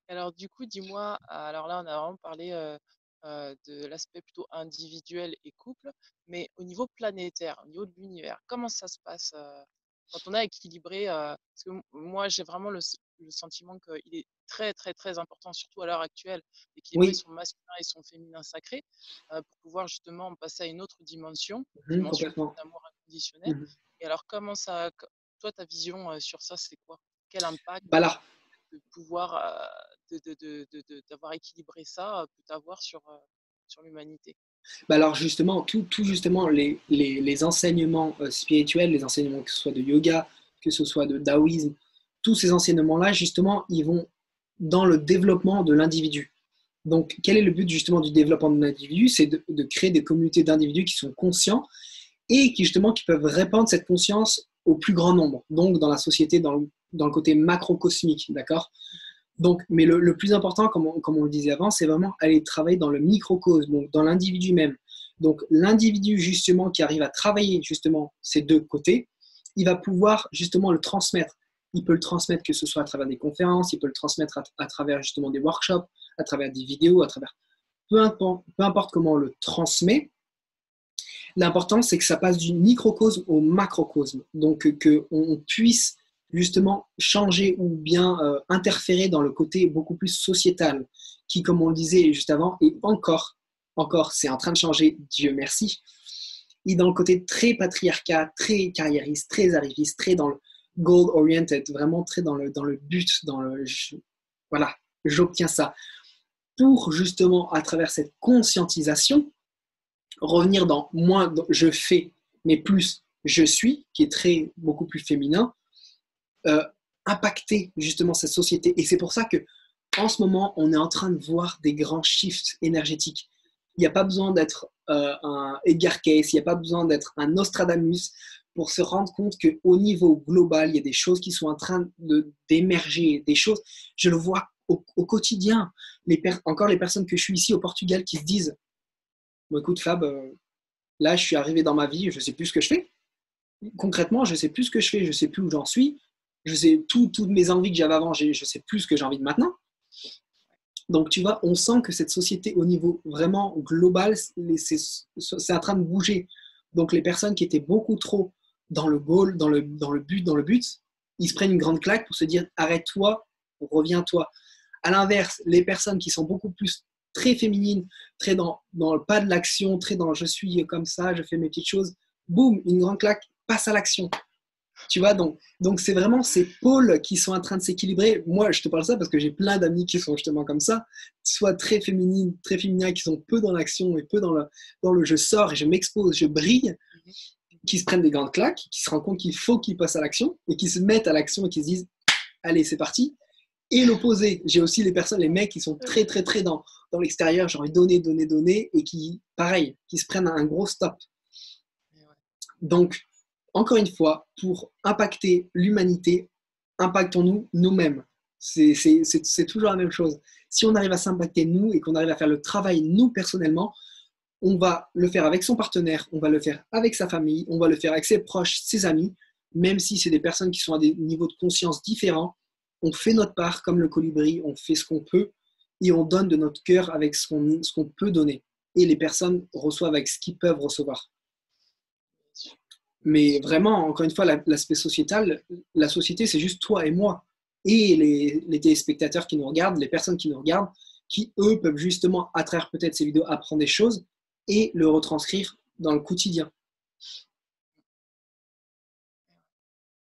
Alors du coup, dis-moi, alors là, on a vraiment parlé de l'aspect plutôt individuel et couple, mais au niveau planétaire, au niveau de l'univers, comment ça se passe quand on a équilibré parce que moi, j'ai vraiment le sentiment qu'il est très, très, très important, surtout à l'heure actuelle, d'équilibrer Oui, son masculin et son féminin sacré pour pouvoir justement passer à une autre dimension complètement. d'amour inconditionnel. Et alors, toi, ta vision sur ça, c'est quoi? Quel impact Bah là, de pouvoir d'avoir équilibré ça peut avoir sur l'humanité. bah alors justement, tout justement, les enseignements spirituels, les enseignements que ce soit de yoga, que ce soit de taoïsme, tous ces enseignements-là, justement, ils vont dans le développement de l'individu. Donc, quel est le but justement du développement de l'individu? C'est de créer des communautés d'individus qui sont conscients et qui justement qui peuvent répandre cette conscience au plus grand nombre, donc dans la société, dans le côté macrocosmique, d'accord? Donc, mais le plus important, comme on le disait avant, c'est vraiment aller travailler dans le microcosme, donc dans l'individu même. Donc, l'individu justement qui arrive à travailler justement ces deux côtés, il va pouvoir justement le transmettre. Il peut le transmettre que ce soit à travers des conférences, il peut le transmettre à travers justement des workshops, à travers des vidéos, à travers peu importe comment on le transmet. L'important, c'est que ça passe du microcosme au macrocosme. Donc, qu'on puisse justement changer ou bien interférer dans le côté beaucoup plus sociétal, qui, comme on le disait juste avant, est encore, c'est en train de changer, Dieu merci, et dans le côté très patriarcat, très carriériste, très arriviste, très dans le goal-oriented, vraiment très dans le but, voilà, j'obtiens ça. Pour justement, à travers cette conscientisation, revenir dans moins je fais, mais plus je suis, qui est beaucoup plus féminin, euh, impacter justement cette société. Et c'est pour ça que en ce moment, on est en train de voir des grands shifts énergétiques. Il n'y a pas besoin d'être un Edgar Cayce, il n'y a pas besoin d'être un Nostradamus pour se rendre compte qu'au niveau global, il y a des choses qui sont en train d'émerger, des choses, je le vois au quotidien. Encore les personnes que je suis ici au Portugal qui se disent, bon, écoute Fab, là, je suis arrivé dans ma vie, je ne sais plus ce que je fais. Concrètement, je ne sais plus ce que je fais, je ne sais plus où j'en suis. Je sais toutes mes envies que j'avais avant, je ne sais plus ce que j'ai envie de maintenant. Donc, tu vois, on sent que cette société, au niveau vraiment global, c'est en train de bouger. Donc, les personnes qui étaient beaucoup trop dans le goal, dans le but, ils se prennent une grande claque pour se dire arrête-toi, reviens-toi. À l'inverse, les personnes qui sont beaucoup plus très féminines, très dans le pas de l'action, très dans je suis comme ça, je fais mes petites choses, boum, une grande claque, passe à l'action. Tu vois, donc c'est vraiment ces pôles qui sont en train de s'équilibrer. Moi, je te parle de ça parce que j'ai plein d'amis qui sont justement comme ça, soit très féminines, très féminins, qui sont peu dans l'action et peu dans le je sors et je m'expose, je brille, Mhm. qui se prennent des grandes claques, qui se rendent compte qu'il faut qu'ils passent à l'action et qui se mettent à l'action et qui se disent allez, c'est parti. Et l'opposé, j'ai aussi les mecs qui sont très, très, très dans l'extérieur, genre ils donner, donner, donner, et qui, pareil, qui se prennent un gros stop. Donc, encore une fois, pour impacter l'humanité, impactons-nous nous-mêmes. C'est toujours la même chose. Si on arrive à s'impacter nous et qu'on arrive à faire le travail nous personnellement, on va le faire avec son partenaire, on va le faire avec sa famille, on va le faire avec ses proches, ses amis, même si c'est des personnes qui sont à des niveaux de conscience différents. On fait notre part comme le colibri, on fait ce qu'on peut et on donne de notre cœur avec ce qu'on peut donner. Et les personnes reçoivent avec ce qu'ils peuvent recevoir. Mais vraiment, encore une fois, l'aspect sociétal, la société, c'est juste toi et moi. Et les téléspectateurs qui nous regardent, les personnes qui nous regardent, qui, eux, peuvent justement, à travers peut-être ces vidéos, apprendre des choses et le retranscrire dans le quotidien.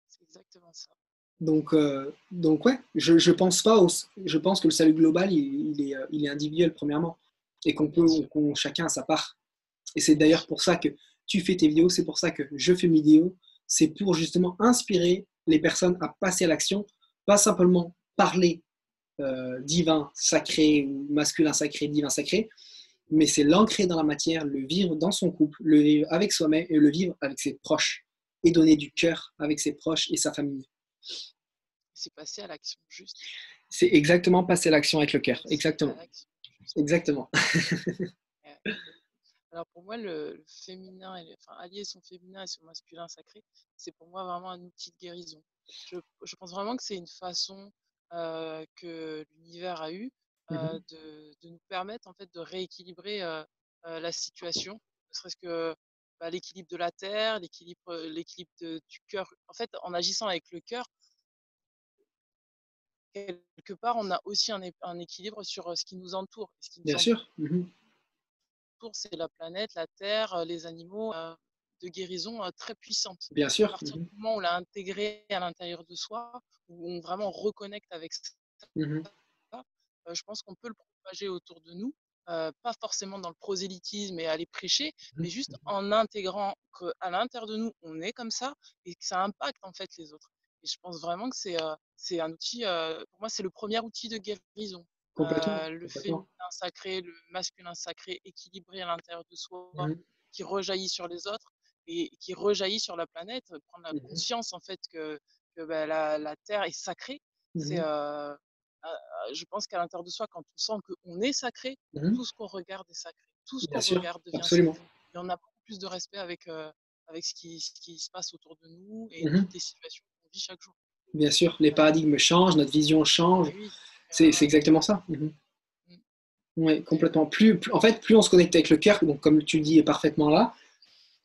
C'est exactement ça. Donc ouais, je pense pas, je pense que le salut global, il est individuel, premièrement, et qu'on chacun a sa part. Et c'est d'ailleurs pour ça que tu fais tes vidéos, c'est pour ça que je fais mes vidéos, c'est pour justement inspirer les personnes à passer à l'action, pas simplement parler divin, sacré, ou masculin sacré, divin sacré, mais c'est l'ancrer dans la matière, le vivre dans son couple, le vivre avec soi-même et le vivre avec ses proches, et donner du cœur avec ses proches et sa famille. C'est passer à l'action juste. C'est exactement passer à l'action avec le cœur, exactement. Exactement. Alors pour moi, le féminin, enfin, allier son féminin et son masculin sacré, c'est pour moi vraiment un outil de guérison. Je pense vraiment que c'est une façon que l'univers a eu de nous permettre en fait de rééquilibrer la situation, ne serait-ce que l'équilibre de la terre, l'équilibre du cœur. En fait, en agissant avec le cœur, quelque part, on a aussi un équilibre sur ce qui nous entoure. Ce qui nous Bien sûr. entoure, c'est la planète, la terre, les animaux, de guérison très puissante. Bien sûr. À partir du moment où on l'a intégré à l'intérieur de soi, où on vraiment reconnecte avec ça, je pense qu'on peut le propager autour de nous, pas forcément dans le prosélytisme et aller prêcher, mais juste en intégrant qu'à l'intérieur de nous, on est comme ça et que ça impacte en fait les autres. Et je pense vraiment que c'est un outil, pour moi, c'est le premier outil de guérison. Le féminin sacré, le masculin sacré équilibré à l'intérieur de soi, qui rejaillit sur les autres et qui rejaillit sur la planète, prendre la conscience en fait que la Terre est sacrée. C'est je pense qu'à l'intérieur de soi, quand on sent qu'on est sacré, tout ce qu'on regarde est sacré. Tout ce qu'on regarde devient absolument. sacré. Et on a beaucoup plus de respect avec ce qui se passe autour de nous et toutes les situations qu'on vit chaque jour. Bien sûr, les paradigmes changent, notre vision change. Oui, c'est exactement ça. Oui, complètement. En fait, plus on se connecte avec le cœur, donc comme tu dis est parfaitement là,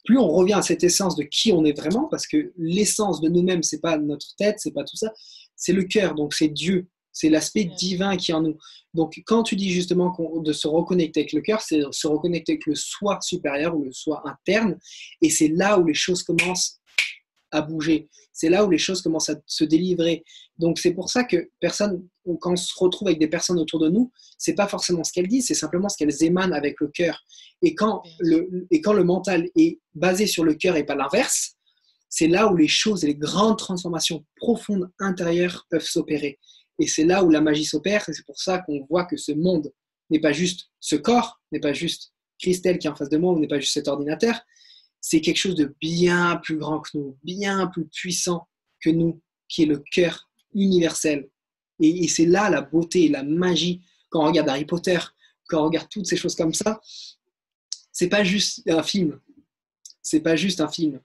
plus on revient à cette essence de qui on est vraiment, parce que l'essence de nous-mêmes, c'est pas notre tête, c'est pas tout ça, c'est le cœur, donc c'est Dieu, c'est l'aspect divin qui est en nous. Donc quand tu dis justement de se reconnecter avec le cœur, c'est se reconnecter avec le soi supérieur ou le soi interne, et c'est là où les choses commencent à bouger. C'est là où les choses commencent à se délivrer. Donc c'est pour ça que quand on se retrouve avec des personnes autour de nous, c'est pas forcément ce qu'elles disent, c'est simplement ce qu'elles émanent avec le cœur. Et quand le mental est basé sur le cœur et pas l'inverse, c'est là où les choses et les grandes transformations profondes intérieures peuvent s'opérer. Et c'est là où la magie s'opère, et c'est pour ça qu'on voit que ce monde n'est pas juste ce corps, n'est pas juste Christelle qui est en face de moi, ou n'est pas juste cet ordinateur, c'est quelque chose de bien plus grand que nous, bien plus puissant que nous, qui est le cœur universel. Et c'est là la beauté, la magie. Quand on regarde Harry Potter, quand on regarde toutes ces choses comme ça, c'est pas juste un film. C'est pas juste un film.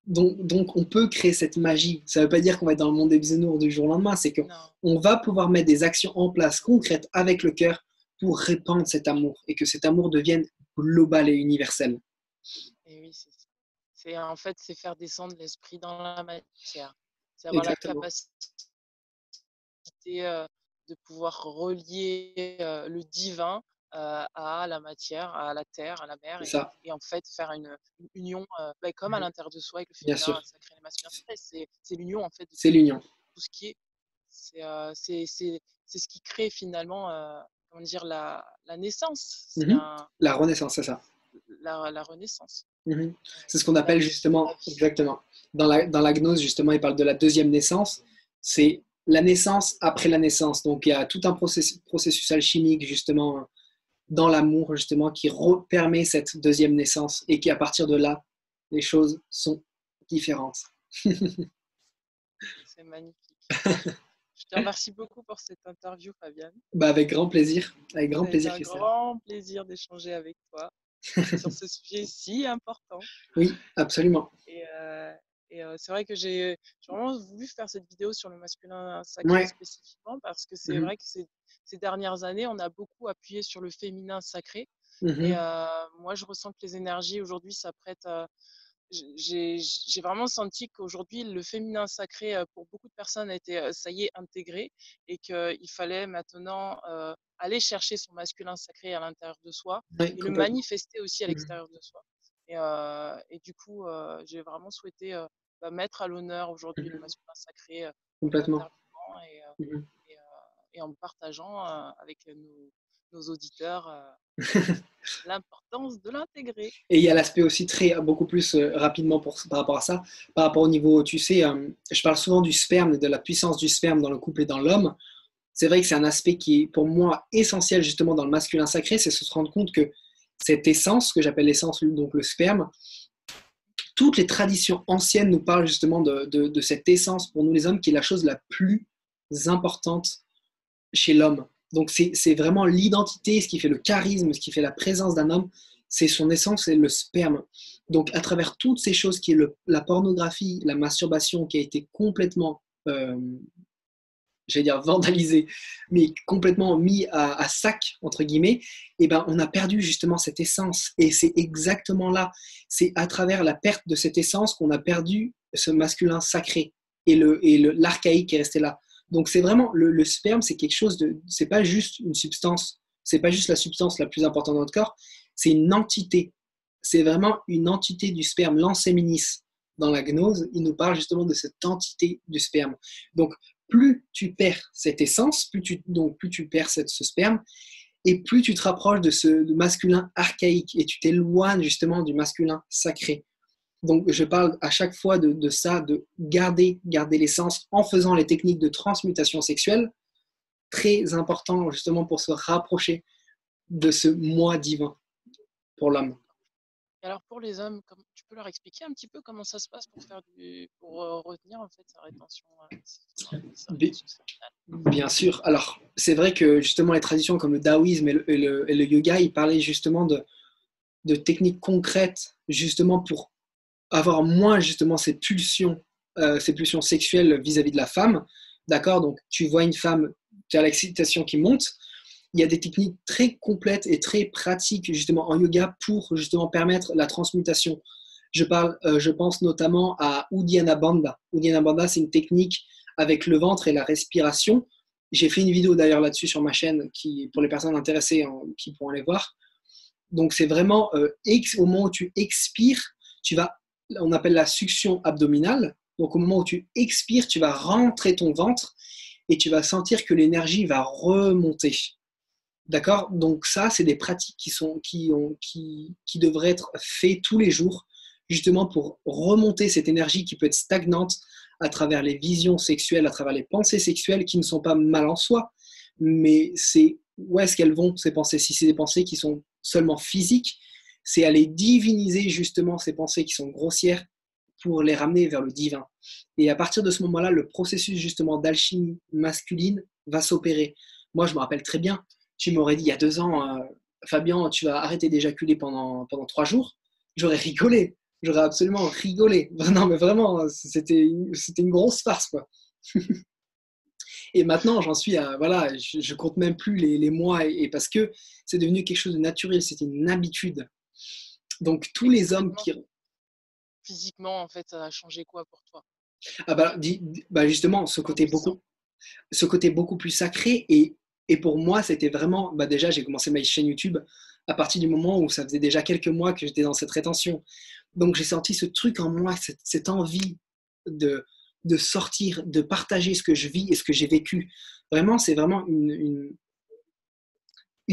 Donc on peut créer cette magie. Ça ne veut pas dire qu'on va être dans le monde des bisounours du jour au lendemain, c'est qu'on va pouvoir mettre des actions en place concrètes avec le cœur pour répandre cet amour et que cet amour devienne global et universel. Et oui, c'est en fait, c'est faire descendre l'esprit dans la matière. C'est avoir la capacité de pouvoir relier le divin à la matière, à la terre, à la mer, et en fait faire une union comme à l'intérieur de soi avec le féminin, le sacré et le masculin. C'est l'union en fait de tout ce qui est. C'est ce qui crée finalement comment dire, la naissance. La renaissance, c'est ça. La renaissance. C'est ce qu'on appelle justement, exactement. Dans la gnose, justement, il parle de la deuxième naissance. C'est la naissance après la naissance. Donc, il y a tout un processus alchimique, justement, dans l'amour, justement, qui permet cette deuxième naissance et qui, à partir de là, les choses sont différentes. C'est magnifique. Je te remercie beaucoup pour cette interview, Fabienne. Bah, avec grand plaisir. Avec grand Ça a été plaisir, un Christelle. grand plaisir d'échanger avec toi sur ce sujet si important. Oui, absolument. Et, c'est vrai que j'ai vraiment voulu faire cette vidéo sur le masculin sacré Ouais. spécifiquement parce que c'est Mhm. vrai que ces dernières années, on a beaucoup appuyé sur le féminin sacré. Et Mhm. moi, je ressens que les énergies aujourd'hui s'apprêtent à... J'ai vraiment senti qu'aujourd'hui, le féminin sacré, pour beaucoup de personnes, a été, ça y est, intégré et qu'il fallait maintenant aller chercher son masculin sacré à l'intérieur de soi Ouais, et le complètement. manifester aussi à Mhm. l'extérieur de soi. Et du coup, j'ai vraiment souhaité mettre à l'honneur aujourd'hui le Mhm. masculin sacré en Complètement. t'interviewant Mhm. et, et en partageant avec nos auditeurs l'importance de l'intégrer. Et il y a l'aspect aussi beaucoup plus rapidement par rapport à ça, par rapport au niveau, tu sais, je parle souvent du sperme et de la puissance du sperme dans le couple et dans l'homme. C'est vrai que c'est un aspect qui est pour moi essentiel justement dans le masculin sacré, c'est se rendre compte que cette essence, que j'appelle l'essence, donc le sperme, toutes les traditions anciennes nous parlent justement de cette essence pour nous les hommes qui est la chose la plus importante chez l'homme. Donc c'est vraiment l'identité, ce qui fait le charisme, ce qui fait la présence d'un homme, c'est son essence, c'est le sperme. Donc à travers toutes ces choses qui est la pornographie, la masturbation qui a été complètement, j'allais dire vandalisé, mais complètement mis à sac, entre guillemets, et ben on a perdu justement cette essence. Et c'est exactement là, c'est à travers la perte de cette essence qu'on a perdu ce masculin sacré et l'archaïque qui est resté là. Donc c'est vraiment, le sperme, c'est quelque chose de, c'est pas juste une substance, c'est pas juste la substance la plus importante dans notre corps, c'est une entité. C'est vraiment une entité du sperme, l'enséminis. Dans la gnose, il nous parle justement de cette entité du sperme. Donc, plus tu perds cette essence, plus tu perds ce sperme, et plus tu te rapproches de ce masculin archaïque, et tu t'éloignes justement du masculin sacré. Donc, je parle à chaque fois de ça, de garder l'essence en faisant les techniques de transmutation sexuelle, très important justement pour se rapprocher de ce moi divin pour l'homme. Et alors pour les hommes, tu peux leur expliquer un petit peu comment ça se passe pour retenir en fait sa rétention sexuelle. Bien sûr. Alors, c'est vrai que justement les traditions comme le taoïsme et le yoga, ils parlaient justement de techniques concrètes justement pour avoir moins justement ces pulsions sexuelles vis-à-vis de la femme. D'accord? Donc, tu vois une femme, tu as l'excitation qui monte. Il y a des techniques très complètes et très pratiques justement en yoga pour justement permettre la transmutation. Je pense notamment à Uddiyana Bandha. Uddiyana Bandha, c'est une technique avec le ventre et la respiration. J'ai fait une vidéo d'ailleurs là-dessus sur ma chaîne pour les personnes intéressées qui pourront aller voir. Donc c'est vraiment au moment où tu expires, on appelle la succion abdominale. Donc au moment où tu expires, tu vas rentrer ton ventre et tu vas sentir que l'énergie va remonter. D'accord? Donc ça, c'est des pratiques qui devraient être faites tous les jours, justement pour remonter cette énergie qui peut être stagnante à travers les visions sexuelles, à travers les pensées sexuelles qui ne sont pas mal en soi, mais c'est où est-ce qu'elles vont, ces pensées? Si c'est des pensées qui sont seulement physiques, c'est aller diviniser justement ces pensées qui sont grossières pour les ramener vers le divin. Et à partir de ce moment-là, le processus justement d'alchimie masculine va s'opérer. Moi, je me rappelle très bien, tu m'aurais dit il y a 2 ans, Fabien, tu vas arrêter d'éjaculer pendant 3 jours, j'aurais rigolé. J'aurais absolument rigolé. Non, mais vraiment, c'était une grosse farce, quoi. Et maintenant, j'en suis à, voilà, je compte même plus les mois, et parce que c'est devenu quelque chose de naturel, c'était une habitude. Donc, tous Et les hommes concrètement, qui. physiquement, en fait, ça a changé quoi pour toi? Ah bah, justement, Comment tu te sens? ce côté beaucoup plus sacré. Et pour moi, c'était vraiment, déjà, j'ai commencé ma chaîne YouTube à partir du moment où ça faisait déjà quelques mois que j'étais dans cette rétention. Donc, j'ai senti ce truc en moi, cette envie de, de sortir, de partager ce que je vis et ce que j'ai vécu. Vraiment, c'est vraiment une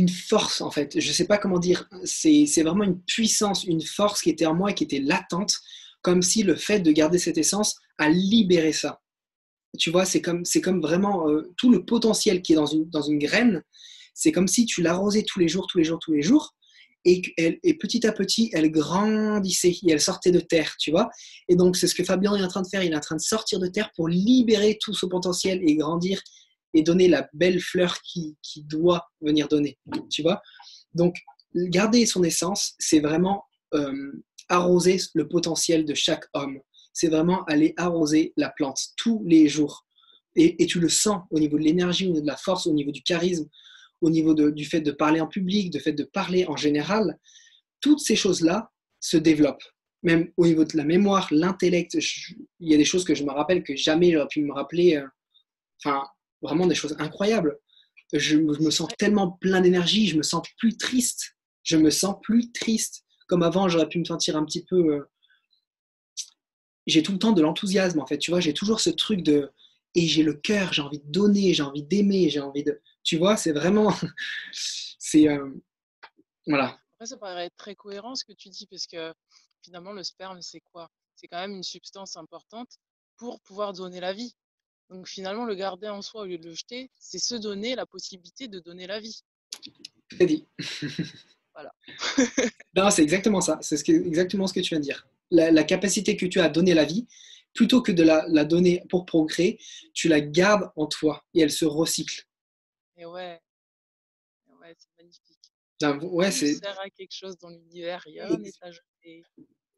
force, en fait. Je ne sais pas comment dire. C'est vraiment une puissance, une force qui était en moi et qui était latente, comme si le fait de garder cette essence a libéré ça. tu vois, c'est comme vraiment tout le potentiel qui est dans une graine. C'est comme si tu l'arrosais tous les jours, tous les jours, tous les jours, et petit à petit, elle grandissait et elle sortait de terre, tu vois. Et donc, c'est ce que Fabien est en train de faire. Il est en train de sortir de terre pour libérer tout ce potentiel et grandir et donner la belle fleur qui doit venir donner, tu vois. Donc, garder son essence, c'est vraiment arroser le potentiel de chaque homme. C'est vraiment aller arroser la plante tous les jours. Et tu le sens au niveau de l'énergie, au niveau de la force, au niveau du charisme, au niveau du fait de parler en public, du fait de parler en général. Toutes ces choses-là se développent. Même au niveau de la mémoire, l'intellect, il y a des choses que je me rappelle que jamais j'aurais pu me rappeler. Enfin, vraiment des choses incroyables. Je me C'est sens vrai. tellement plein d'énergie, je me sens plus triste. Je me sens plus triste. Comme avant, j'aurais pu me sentir un petit peu. J'ai tout le temps de l'enthousiasme, en fait. Tu vois, j'ai toujours ce truc de. Et j'ai le cœur, j'ai envie de donner, j'ai envie d'aimer, j'ai envie de. Tu vois, c'est vraiment. C'est. Voilà. Après, ça paraît être très cohérent ce que tu dis, parce que finalement, le sperme, c'est quoi? C'est quand même une substance importante pour pouvoir donner la vie. Donc finalement, le garder en soi au lieu de le jeter, c'est se donner la possibilité de donner la vie. Très dit. Voilà. Non, c'est exactement ça. C'est exactement ce que tu viens de dire. La capacité que tu as à donner la vie, plutôt que de la donner pour procréer, tu la gardes en toi et elle se recycle. Et ouais, ouais, c'est magnifique. Ouais, Tout sert à quelque chose dans l'univers, rien n'est à jeter,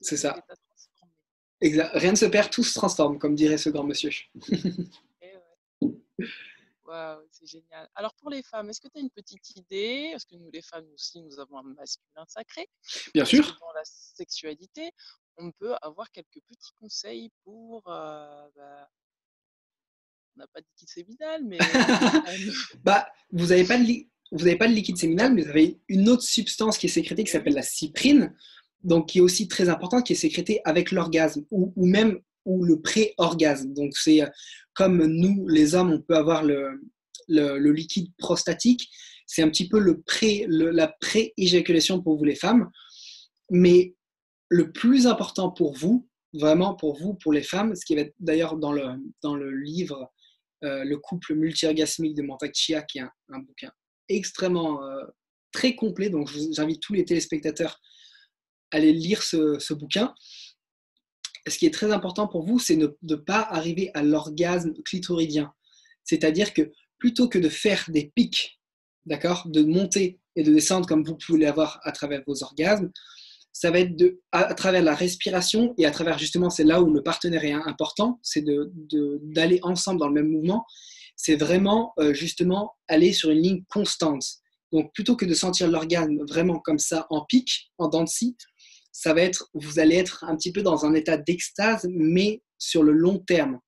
c'est tout ça. est à transformer. Rien ne se perd, tout se transforme, comme dirait ce grand monsieur. Et ouais. Waouh, c'est génial. Alors pour les femmes, est-ce que tu as une petite idée? Parce que nous, les femmes aussi, nous avons un masculin sacré. Bien Est-ce que sûr. dans la sexualité, on peut avoir quelques petits conseils pour, on n'a pas de liquide séminal, mais pour nous, Bah, vous avez pas de liquide séminal, mais vous avez une autre substance qui est sécrétée qui eh s'appelle oui, la cyprine, donc qui est aussi très importante, qui est sécrétée avec l'orgasme ou même ou le pré-orgasme. Donc c'est comme nous, les hommes, on peut avoir le liquide prostatique, c'est un petit peu la pré-éjaculation pour vous les femmes, mais le plus important pour vous, vraiment pour vous, pour les femmes, ce qui va être d'ailleurs dans le livre Le couple multi-orgasmique de Mantak Chia, qui est un bouquin extrêmement très complet, donc j'invite tous les téléspectateurs à aller lire ce bouquin. Ce qui est très important pour vous, c'est de ne pas arriver à l'orgasme clitoridien. C'est-à-dire que plutôt que de faire des pics, d'accord, de monter et de descendre comme vous pouvez l'avoir à travers vos orgasmes, ça va être à travers la respiration et à travers justement, c'est là où le partenaire est important, c'est d'aller ensemble dans le même mouvement. C'est vraiment justement aller sur une ligne constante. Donc plutôt que de sentir l'orgasme vraiment comme ça en pic, en dents de scie, ça va être, vous allez être un petit peu dans un état d'extase, mais sur le long terme,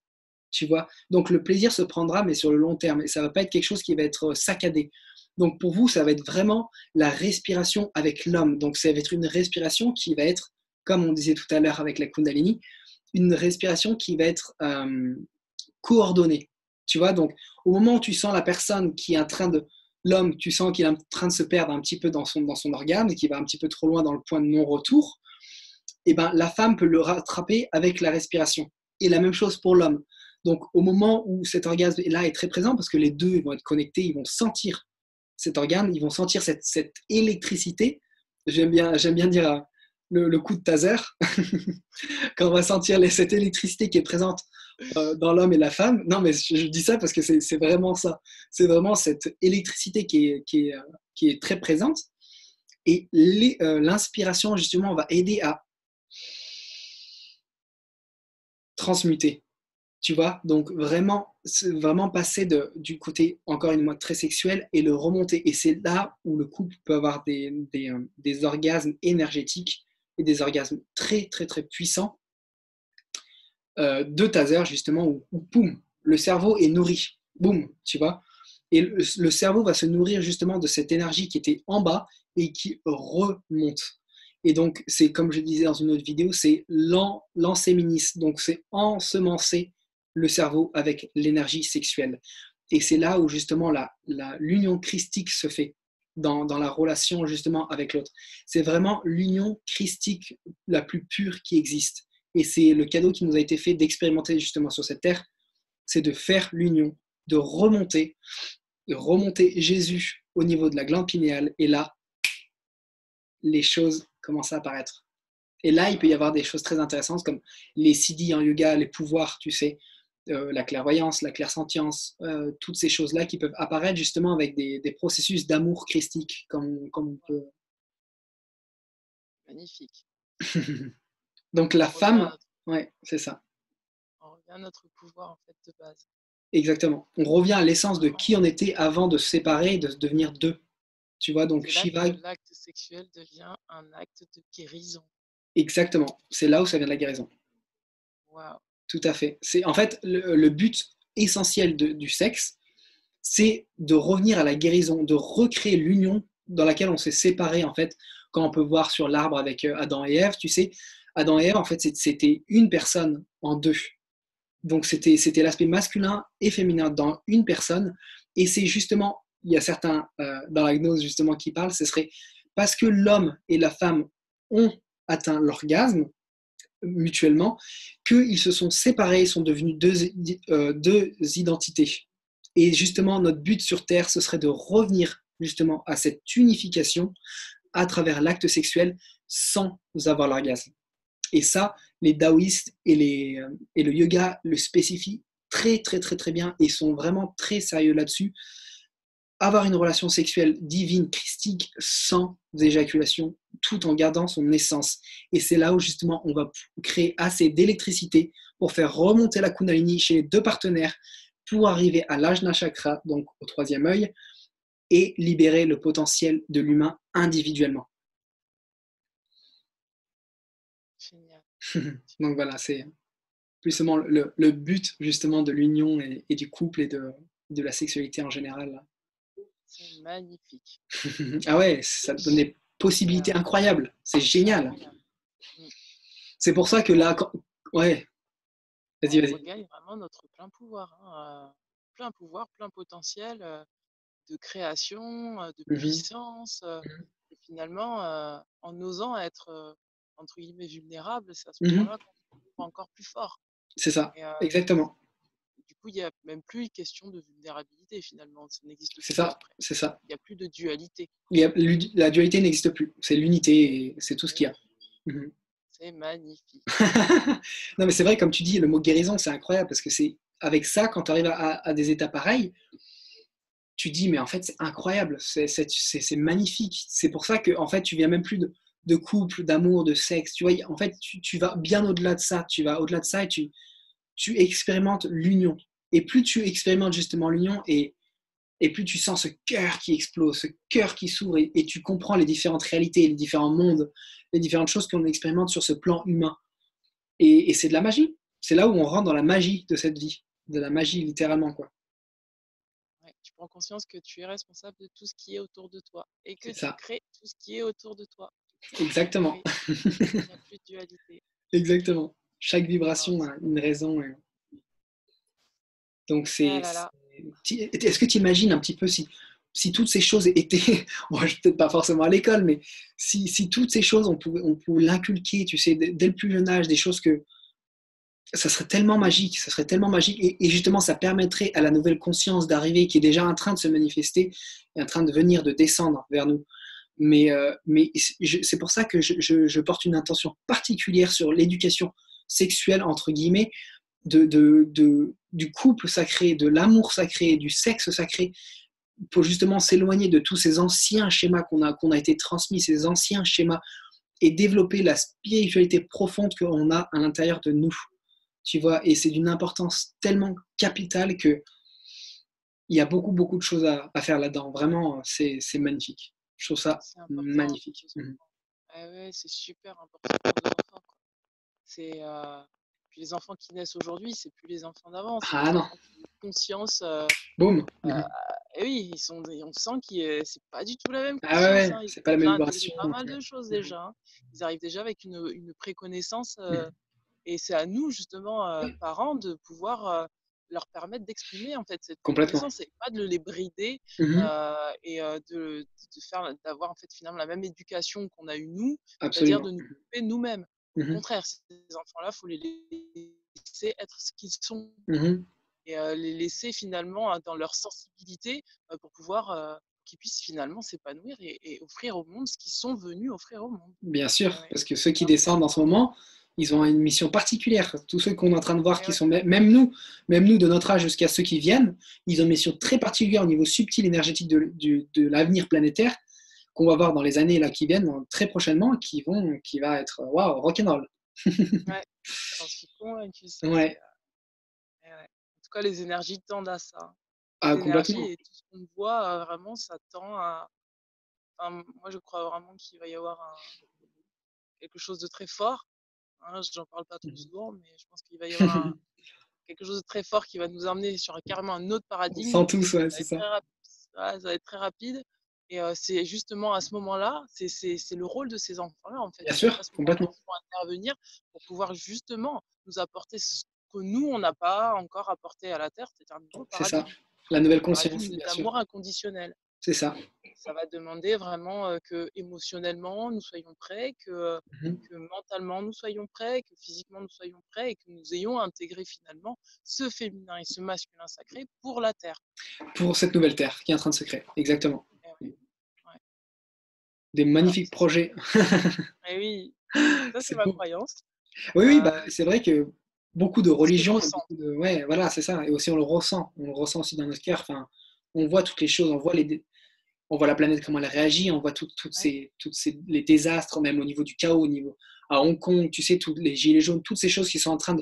tu vois. Donc le plaisir se prendra, mais sur le long terme, et ça va pas être quelque chose qui va être saccadé. Donc pour vous, ça va être vraiment la respiration avec l'homme. Donc ça va être une respiration qui va être, comme on disait tout à l'heure avec la Kundalini, une respiration qui va être coordonnée. Tu vois, donc au moment où tu sens la personne qui est en train de, l'homme, tu sens qu'il est en train de se perdre un petit peu dans son organe, qui va un petit peu trop loin dans le point de non-retour, et ben la femme peut le rattraper avec la respiration. Et la même chose pour l'homme. Donc au moment où cet orgasme est là est très présent, parce que les deux vont être connectés, ils vont sentir cet organe, ils vont sentir cette électricité. J'aime bien dire le coup de taser, quand on va sentir cette électricité qui est présente dans l'homme et la femme. Non, mais je dis ça parce que c'est vraiment ça. C'est vraiment cette électricité qui est très présente. Et l'inspiration, justement, va aider à transmuter. Tu vois, donc vraiment passer du côté, encore une fois, très sexuel et le remonter. Et c'est là où le couple peut avoir des orgasmes énergétiques et des orgasmes très, très, très puissants de taser, justement, où boum, le cerveau est nourri. Boum, tu vois. Et le cerveau va se nourrir justement de cette énergie qui était en bas et qui remonte. Et donc, c'est comme je disais dans une autre vidéo, c'est l'enséminis. Donc, c'est ensemencer le cerveau avec l'énergie sexuelle. Et c'est là où justement l'union christique se fait dans la relation justement avec l'autre. C'est vraiment l'union christique la plus pure qui existe. Et c'est le cadeau qui nous a été fait d'expérimenter justement sur cette terre c'est de faire l'union, de remonter Jésus au niveau de la glande pinéale. Et là, les choses commencent à apparaître. Et là, il peut y avoir des choses très intéressantes comme les siddhis en yoga, les pouvoirs, tu sais, la clairvoyance, la clairsentience, toutes ces choses-là qui peuvent apparaître justement avec des processus d'amour christique, comme on peut. Magnifique. Donc la On revient à femme, notre, ouais, c'est ça, on revient à notre pouvoir en fait de base. exactement. On revient à l'essence de qui on était avant de se séparer et de devenir deux. Tu vois, donc C'est là que Shiva, l'acte sexuel devient un acte de guérison. exactement, c'est là où ça vient de la guérison. Waouh. Tout à fait. C'est en fait le but essentiel du sexe, c'est de revenir à la guérison, de recréer l'union dans laquelle on s'est séparé en fait, quand on peut voir sur l'arbre avec Adam et Ève, tu sais, Adam et Ève en fait c'était une personne en deux. Donc c'était l'aspect masculin et féminin dans une personne, et c'est justement, il y a certains dans la gnose justement qui parlent, ce serait parce que l'homme et la femme ont atteint l'orgasme mutuellement, qu'ils se sont séparés, sont devenus deux identités. Et justement, notre but sur Terre, ce serait de revenir justement à cette unification à travers l'acte sexuel sans avoir l'orgasme. Et ça, les taoïstes et le yoga le spécifient très très très très bien et sont vraiment très sérieux là-dessus. Avoir une relation sexuelle divine, christique, sans éjaculation, tout en gardant son essence. Et c'est là où justement on va créer assez d'électricité pour faire remonter la Kundalini chez les deux partenaires pour arriver à l'Ajna Chakra, donc au troisième œil, et libérer le potentiel de l'humain individuellement. Génial. Donc voilà, c'est plus seulement le but justement de l'union et du couple et de la sexualité en général. C'est magnifique. Ah ouais, ça donne des C'est possibilités incroyables. C'est génial. incroyable. Mm. C'est pour ça que On, là, ouais, vas-y, on vas-y. regagne vraiment notre plein pouvoir, hein, plein pouvoir, plein potentiel de création, de Mhm. puissance. Et finalement, en osant être, entre guillemets, vulnérable, c'est à ce Mhm. moment-là qu'on se trouve encore plus fort. C'est ça, Et exactement. du coup, il n'y a même plus une question de vulnérabilité finalement. Ça n'existe C'est plus ça, après. c'est ça. Il n'y a plus de dualité. La dualité n'existe plus. C'est l'unité et c'est tout ce Et qu'il y a. Mhm. c'est magnifique. Non, mais c'est vrai, comme tu dis, le mot guérison, c'est incroyable parce que c'est avec ça, quand tu arrives à des états pareils, tu dis, mais en fait, c'est incroyable, c'est magnifique. C'est pour ça que, en fait, tu viens même plus de couple, d'amour, de sexe. Tu vois, en fait, tu vas bien au-delà de ça. Tu vas au-delà de ça et tu expérimentes l'union. Et plus tu expérimentes justement l'union et plus tu sens ce cœur qui explose, ce cœur qui s'ouvre et tu comprends les différentes réalités, les différents mondes, les différentes choses qu'on expérimente sur ce plan humain. Et c'est de la magie. C'est là où on rentre dans la magie de cette vie, de la magie littéralement, quoi. Ouais, tu prends conscience que tu es responsable de tout ce qui est autour de toi et que C'est tu ça, crées tout ce qui est autour de toi. Et exactement. oui, il n'y a plus de dualité. Exactement. Chaque Alors, vibration a une raison. Donc, ah là là, est-ce que tu imagines un petit peu si toutes ces choses étaient, bon, je peut-être pas forcément à l'école, mais si toutes ces choses, on pouvait l'inculquer, tu sais, dès le plus jeune âge, des choses que ça serait tellement magique, ça serait tellement magique. Et justement, ça permettrait à la nouvelle conscience d'arriver, qui est déjà en train de se manifester, et en train de venir, de descendre vers nous. Mais c'est pour ça que je porte une intention particulière sur l'éducation sexuelle, entre guillemets, du couple sacré, de l'amour sacré, du sexe sacré, pour justement s'éloigner de tous ces anciens schémas qu'on a été transmis, ces anciens schémas, et développer la spiritualité profonde qu'on a à l'intérieur de nous. Tu vois, et c'est d'une importance tellement capitale que il y a beaucoup, beaucoup de choses à faire là-dedans. Vraiment, c'est magnifique. Je trouve ça c'est important pour magnifique. les Mhm. enfants. Ah ouais, c'est super important pour les enfants, quoi. C'est puis les enfants qui naissent aujourd'hui, c'est plus les enfants d'avant, c'est Ah des non, enfants qui ont une conscience. boum. Euh, Mhm. et oui, on sent que c'est pas du tout la même Ah ouais, conscience, ouais, hein. Ils c'est ont pas la même déjà vibration. intégré pas mal de choses Mhm. déjà, hein. Ils arrivent déjà avec une préconnaissance. Mhm. Et c'est à nous, justement, parents, de pouvoir leur permettre d'exprimer en fait cette Complètement. préconnaissance et pas de les brider Mhm. et d'avoir en fait finalement la même éducation qu'on a eu nous, c'est-à-dire Absolument. de nous couper nous-mêmes. Au Mhm. contraire, ces enfants-là, il faut les laisser être ce qu'ils sont Mhm. les laisser finalement dans leur sensibilité pour pouvoir qu'ils puissent finalement s'épanouir et offrir au monde ce qu'ils sont venus offrir au monde. Bien Eh sûr, ouais, parce que ceux qui c'est descendent en ce important. moment, ils ont une mission particulière. Tous ceux qu'on est en train de voir Eh qui ouais, sont, même nous de notre âge jusqu'à ceux qui viennent, ils ont une mission très particulière au niveau subtil énergétique de l'avenir planétaire qu'on va voir dans les années là, qui viennent, très prochainement, qui va être waouh, rock'n'roll. ouais, j'en suis convaincue, ça, Ouais, eh ouais. En tout cas, les énergies tendent à ça. ah, Les énergies complètement. et tout ce qu'on voit, vraiment, ça tend à. Enfin, moi, je crois vraiment qu'il va y avoir quelque chose de très fort. Hein, j'en parle pas trop Mhm. souvent, mais je pense qu'il va y avoir quelque chose de très fort qui va nous emmener sur carrément un autre On paradigme. sent tous, ouais, Ça va c'est être ça. très rapide. Ça va être très rapide. Et c'est justement à ce moment-là, c'est le rôle de ces enfants-là, en fait. Bien C'est sûr, à ce moment-là complètement. qu'ils vont intervenir pour pouvoir justement nous apporter ce que nous, on n'a pas encore apporté à la Terre, c'est un nouveau C'est ça. paradigme. La nouvelle Un conscience, paradigme bien sûr. d'amour inconditionnel. C'est ça. Ça va demander vraiment que émotionnellement nous soyons prêts, Mhm. que mentalement nous soyons prêts, que physiquement nous soyons prêts et que nous ayons intégré finalement ce féminin et ce masculin sacré pour la Terre. Pour cette nouvelle terre qui est en train de se créer. Exactement. Et ouais, ouais, Des voilà, magnifiques c'est ça. projets. Et oui, ça c'est C'est ma beau. croyance. Oui, oui, bah, Euh, c'est vrai que beaucoup de c'est ce que je religions, et ressens. beaucoup de, ouais, voilà, c'est ça. Et aussi, on le ressent aussi dans notre cœur. Enfin, on voit toutes les choses, on voit la planète comment elle réagit, on voit Ouais, les désastres, même au niveau du chaos, au niveau à Hong Kong, tu sais, tous les gilets jaunes, toutes ces choses qui sont en train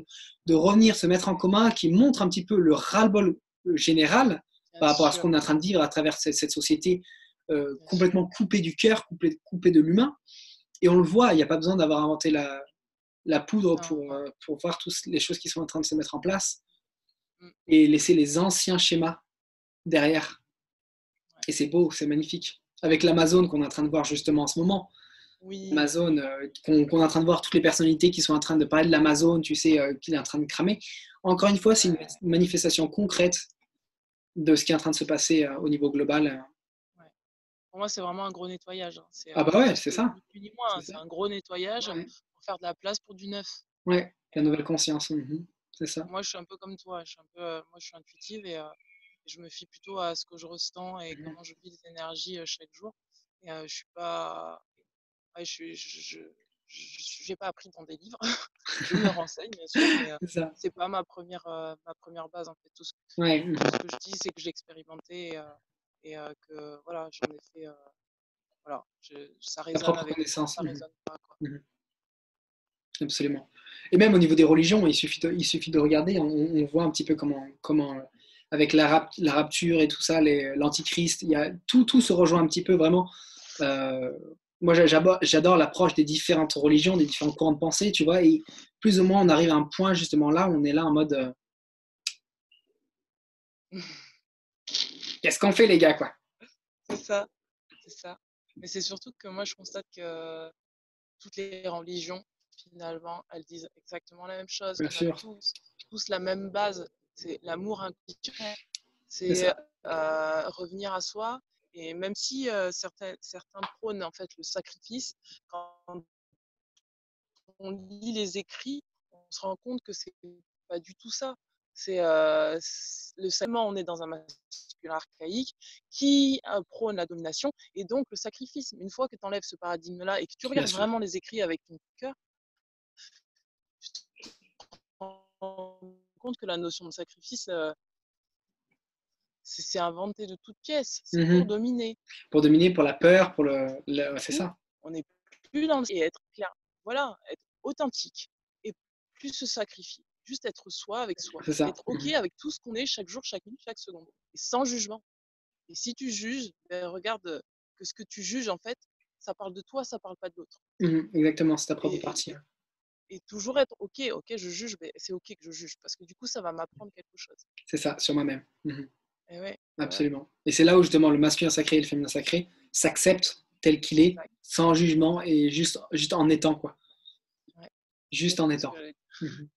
de revenir, se mettre en commun, qui montrent un petit peu le ras-le-bol général bien par rapport à ce sûr, qu'on est en train de vivre à travers cette société bien sûr. complètement coupée du cœur, coupée de l'humain. Et on le voit, il n'y a pas besoin d'avoir inventé la poudre Non, ouais, pour voir toutes les choses qui sont en train de se mettre en place mm, et laisser les anciens schémas derrière. ouais. Et c'est beau, c'est magnifique. Avec l'Amazon qu'on est en train de voir justement en ce moment, Oui, Amazon, qu'on est en train de voir toutes les personnalités qui sont en train de parler de l'Amazon, tu sais, qu'il est en train de cramer. Encore une fois, c'est une ouais, manifestation concrète de ce qui est en train de se passer au niveau global. ouais. Pour moi, c'est vraiment un gros nettoyage, hein. C'est Ah bah ouais, juste c'est ça. ni plus ni moins, C'est hein. ça. C'est un gros nettoyage Ouais, pour faire de la place pour du neuf. ouais. Et, La nouvelle conscience. Mhm. C'est ça. moi, je suis un peu comme toi. Moi, je suis intuitive et je me fie plutôt à ce que je ressens et Mhm. comment je vis les énergies chaque jour. Et je suis pas, ouais, j'ai pas appris dans des livres. Je me renseigne, bien sûr, mais C'est ça. c'est pas ma première base en fait. Ouais. Mhm. Tout ce que je dis, c'est que j'ai expérimenté que voilà, j'en ai fait. Voilà, ça Ta résonne propre avec moi, connaissance. ça Mhm. résonne pas, quoi. Mhm. Absolument. Et même au niveau des religions, il suffit de regarder, on voit un petit peu comment avec la rapture et tout ça, l'antichrist, tout se rejoint un petit peu vraiment. Euh, Moi, j'adore l'approche des différentes religions, des différents courants de pensée, tu vois, et plus ou moins on arrive à un point justement là où on est là en mode qu'est-ce qu'on fait les gars, quoi. C'est ça, c'est ça. Mais c'est surtout que moi, je constate que toutes les religions, finalement, elles disent exactement la même chose. Bien On a sûr, tous la même base. C'est l'amour inconditionnel. c'est C'est ça. revenir à soi. Et même si certains prônent en fait le sacrifice, quand on lit les écrits, on se rend compte que c'est pas du tout ça. C'est le seulement on est dans un masculin archaïque qui prône la domination et donc le sacrifice. Une fois que tu enlèves ce paradigme-là et que tu Bien regardes sûr, vraiment les écrits avec ton cœur, tu te rends compte que la notion de sacrifice, c'est inventé de toutes pièces. C'est pour mhm. dominer. Pour dominer, pour la peur, Du c'est coup, ça, on n'est plus dans et être clair. Voilà, être authentique et plus se sacrifier. Juste être soi avec soi. c'est ça. Être OK avec tout ce qu'on est chaque jour, chaque minute, chaque seconde. Et sans jugement. Et si tu juges, ben regarde que ce que tu juges, en fait, ça parle de toi, ça parle pas de l'autre. Mhm. Exactement, c'est ta propre Et, partie. et, et toujours être OK, je juge, mais c'est OK que je juge. Parce que du coup, ça va m'apprendre quelque chose. C'est ça, sur moi-même. Mhm. Et ouais, et ouais, Absolument. Et c'est là où justement le masculin sacré et le féminin sacré s'acceptent tel qu'il est, exact. sans jugement et juste en étant, quoi. Ouais, c'est Juste en exactement ce étant. que j'allais dire. Mhm.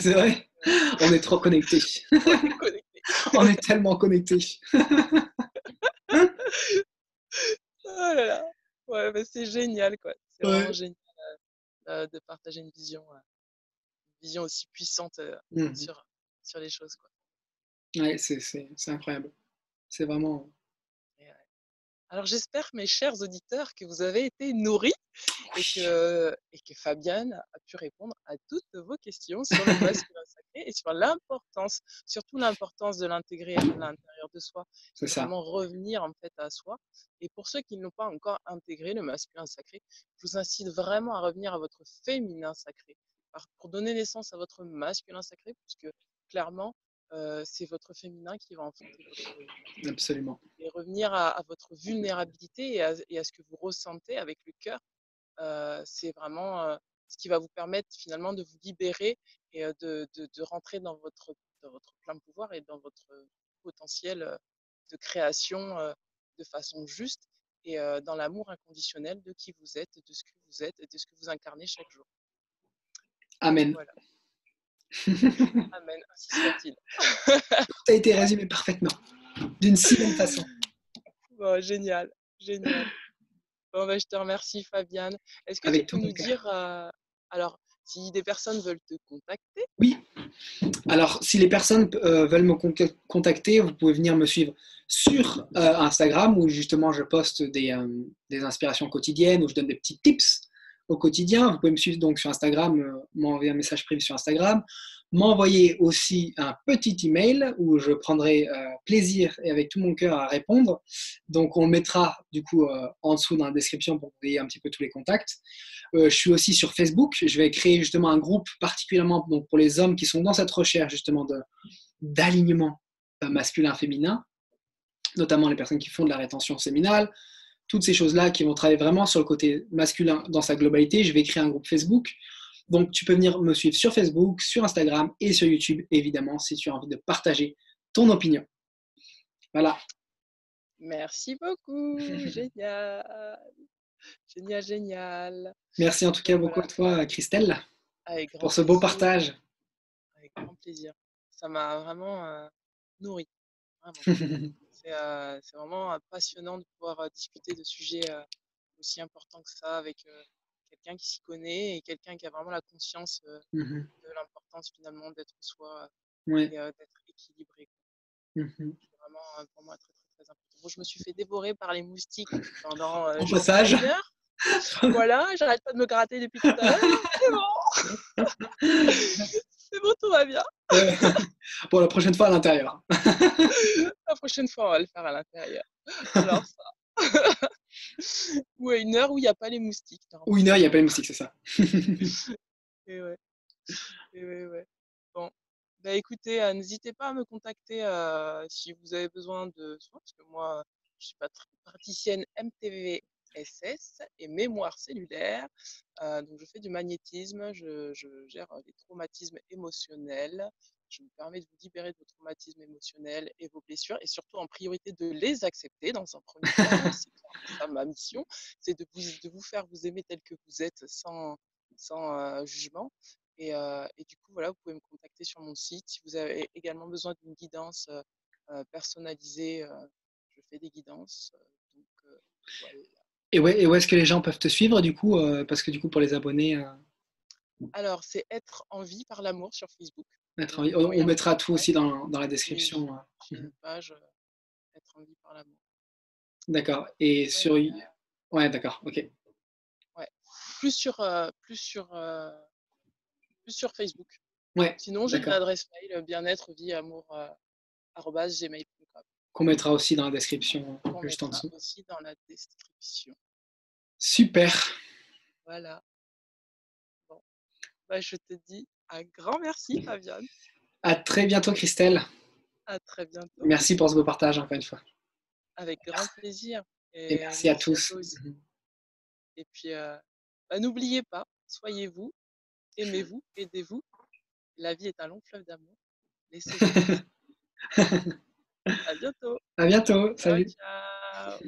C'est vrai. On est trop connectés. On est connectés. On est tellement connectés. Oh là là. Ouais, mais c'est génial, quoi. C'est vraiment Ouais. génial de partager une vision aussi puissante Mhm. sur, sur les choses, quoi. Ouais, c'est incroyable. C'est vraiment Et alors j'espère, mes chers auditeurs, que vous avez été nourris oui, et que Fabienne a pu répondre à toutes vos questions sur le masculin sacré et sur l'importance, surtout l'importance de l'intégrer à l'intérieur de soi c'est et ça. vraiment revenir en fait à soi. Et pour ceux qui n'ont pas encore intégré le masculin sacré, je vous incite vraiment à revenir à votre féminin sacré pour donner naissance à votre masculin sacré, puisque clairement, c'est votre féminin qui va enfanter votre masculin Absolument. et revenir à votre vulnérabilité et à ce que vous ressentez avec le cœur. C'est vraiment ce qui va vous permettre finalement de vous libérer et de rentrer dans votre plein pouvoir et dans votre potentiel de création de façon juste et dans l'amour inconditionnel de qui vous êtes, de ce que vous êtes et de ce que vous incarnez chaque jour. Amen. Voilà. Amen. Ainsi soit-il. Tout a été résumé parfaitement, d'une si belle façon. Bon, génial. Génial. Bon, bah, je te remercie, Fabiane. Est-ce que tu Avec tout peux mon nous cœur. dire, alors, si des personnes veulent te contacter, Oui, alors si les personnes veulent me contacter, vous pouvez venir me suivre sur Instagram où justement je poste des inspirations quotidiennes, où je donne des petits tips au quotidien. Vous pouvez me suivre donc sur Instagram, m'envoyer un message privé sur Instagram, m'envoyer aussi un petit email où je prendrai plaisir et avec tout mon cœur à répondre. Donc on le mettra du coup en dessous dans la description pour que vous ayez un petit peu tous les contacts. Je suis aussi sur Facebook. Je vais créer justement un groupe particulièrement donc, pour les hommes qui sont dans cette recherche justement d'alignement masculin-féminin, notamment les personnes qui font de la rétention séminale, toutes ces choses-là qui vont travailler vraiment sur le côté masculin dans sa globalité. Je vais créer un groupe Facebook. Donc, tu peux venir me suivre sur Facebook, sur Instagram et sur YouTube, évidemment, si tu as envie de partager ton opinion. Voilà. merci beaucoup. Génial. Génial, génial. Merci en tout cas Donc beaucoup voilà, à toi, Christelle, avec grand pour ce beau plaisir. partage. Avec grand plaisir. Ça m'a vraiment nourri. Vraiment. C'est vraiment passionnant de pouvoir discuter de sujets aussi importants que ça avec quelqu'un qui s'y connaît et quelqu'un qui a vraiment la conscience de l'importance finalement d'être soi Ouais. et d'être équilibré. C'est vraiment pour moi très, très, très important. Bon, je me suis fait dévorer par les moustiques pendant Au je sais pas passage. une heure. Voilà, j'arrête pas de me gratter depuis tout à l'heure. C'est bon, c'est bon, tout va bien. Bon, la prochaine fois à l'intérieur. La prochaine fois, on va le faire à l'intérieur. Alors ça. Ou à une heure où il n'y a pas les moustiques, Ou une heure, il normalement. n'y a pas les moustiques, c'est ça. Et ouais, et ouais, ouais. Bon. Bah écoutez, n'hésitez pas à me contacter si vous avez besoin de soins, parce que moi, je suis praticienne MTVSS et mémoire cellulaire. Donc, je fais du magnétisme, je gère les traumatismes émotionnels. Je me permets de vous libérer de vos traumatismes émotionnels et vos blessures, et surtout en priorité de les accepter dans un premier temps. C'est ça ma mission, c'est de vous faire vous aimer tel que vous êtes sans jugement. Et du coup, voilà, vous pouvez me contacter sur mon site. Si vous avez également besoin d'une guidance personnalisée, je fais des guidances. Donc, voilà. Et où est-ce que les gens peuvent te suivre du coup parce que du coup pour les abonnés, Alors, c'est Être en vie par l'amour sur Facebook. mettre Vous on m'envoyez un petit mettra tout message. aussi dans la Oui, description. j'ai une page Être en vie par l'amour. D'accord. Et sur Voilà. ouais, d'accord, ok. Ouais. Plus sur, euh, plus sur, euh, plus sur Facebook. Ouais, Sinon, j'ai une d'accord. adresse mail bien-être vie amour @gmail.com Qu'on mettra aussi dans la description qu'on juste en mettra dessous. aussi dans la description. Super. Voilà. Bon. Bah, je te dis un grand merci, Fabienne. À très bientôt, Christelle. À très bientôt. Merci pour ce beau partage encore une fois. Avec grand plaisir. Et Et merci à merci à tous. toi aussi. Et puis, bah, n'oubliez pas, soyez vous, aimez-vous, aidez-vous. La vie est un long fleuve d'amour. Laissez-vous glisser. À bientôt. À bientôt. Ciao, Salut. ciao.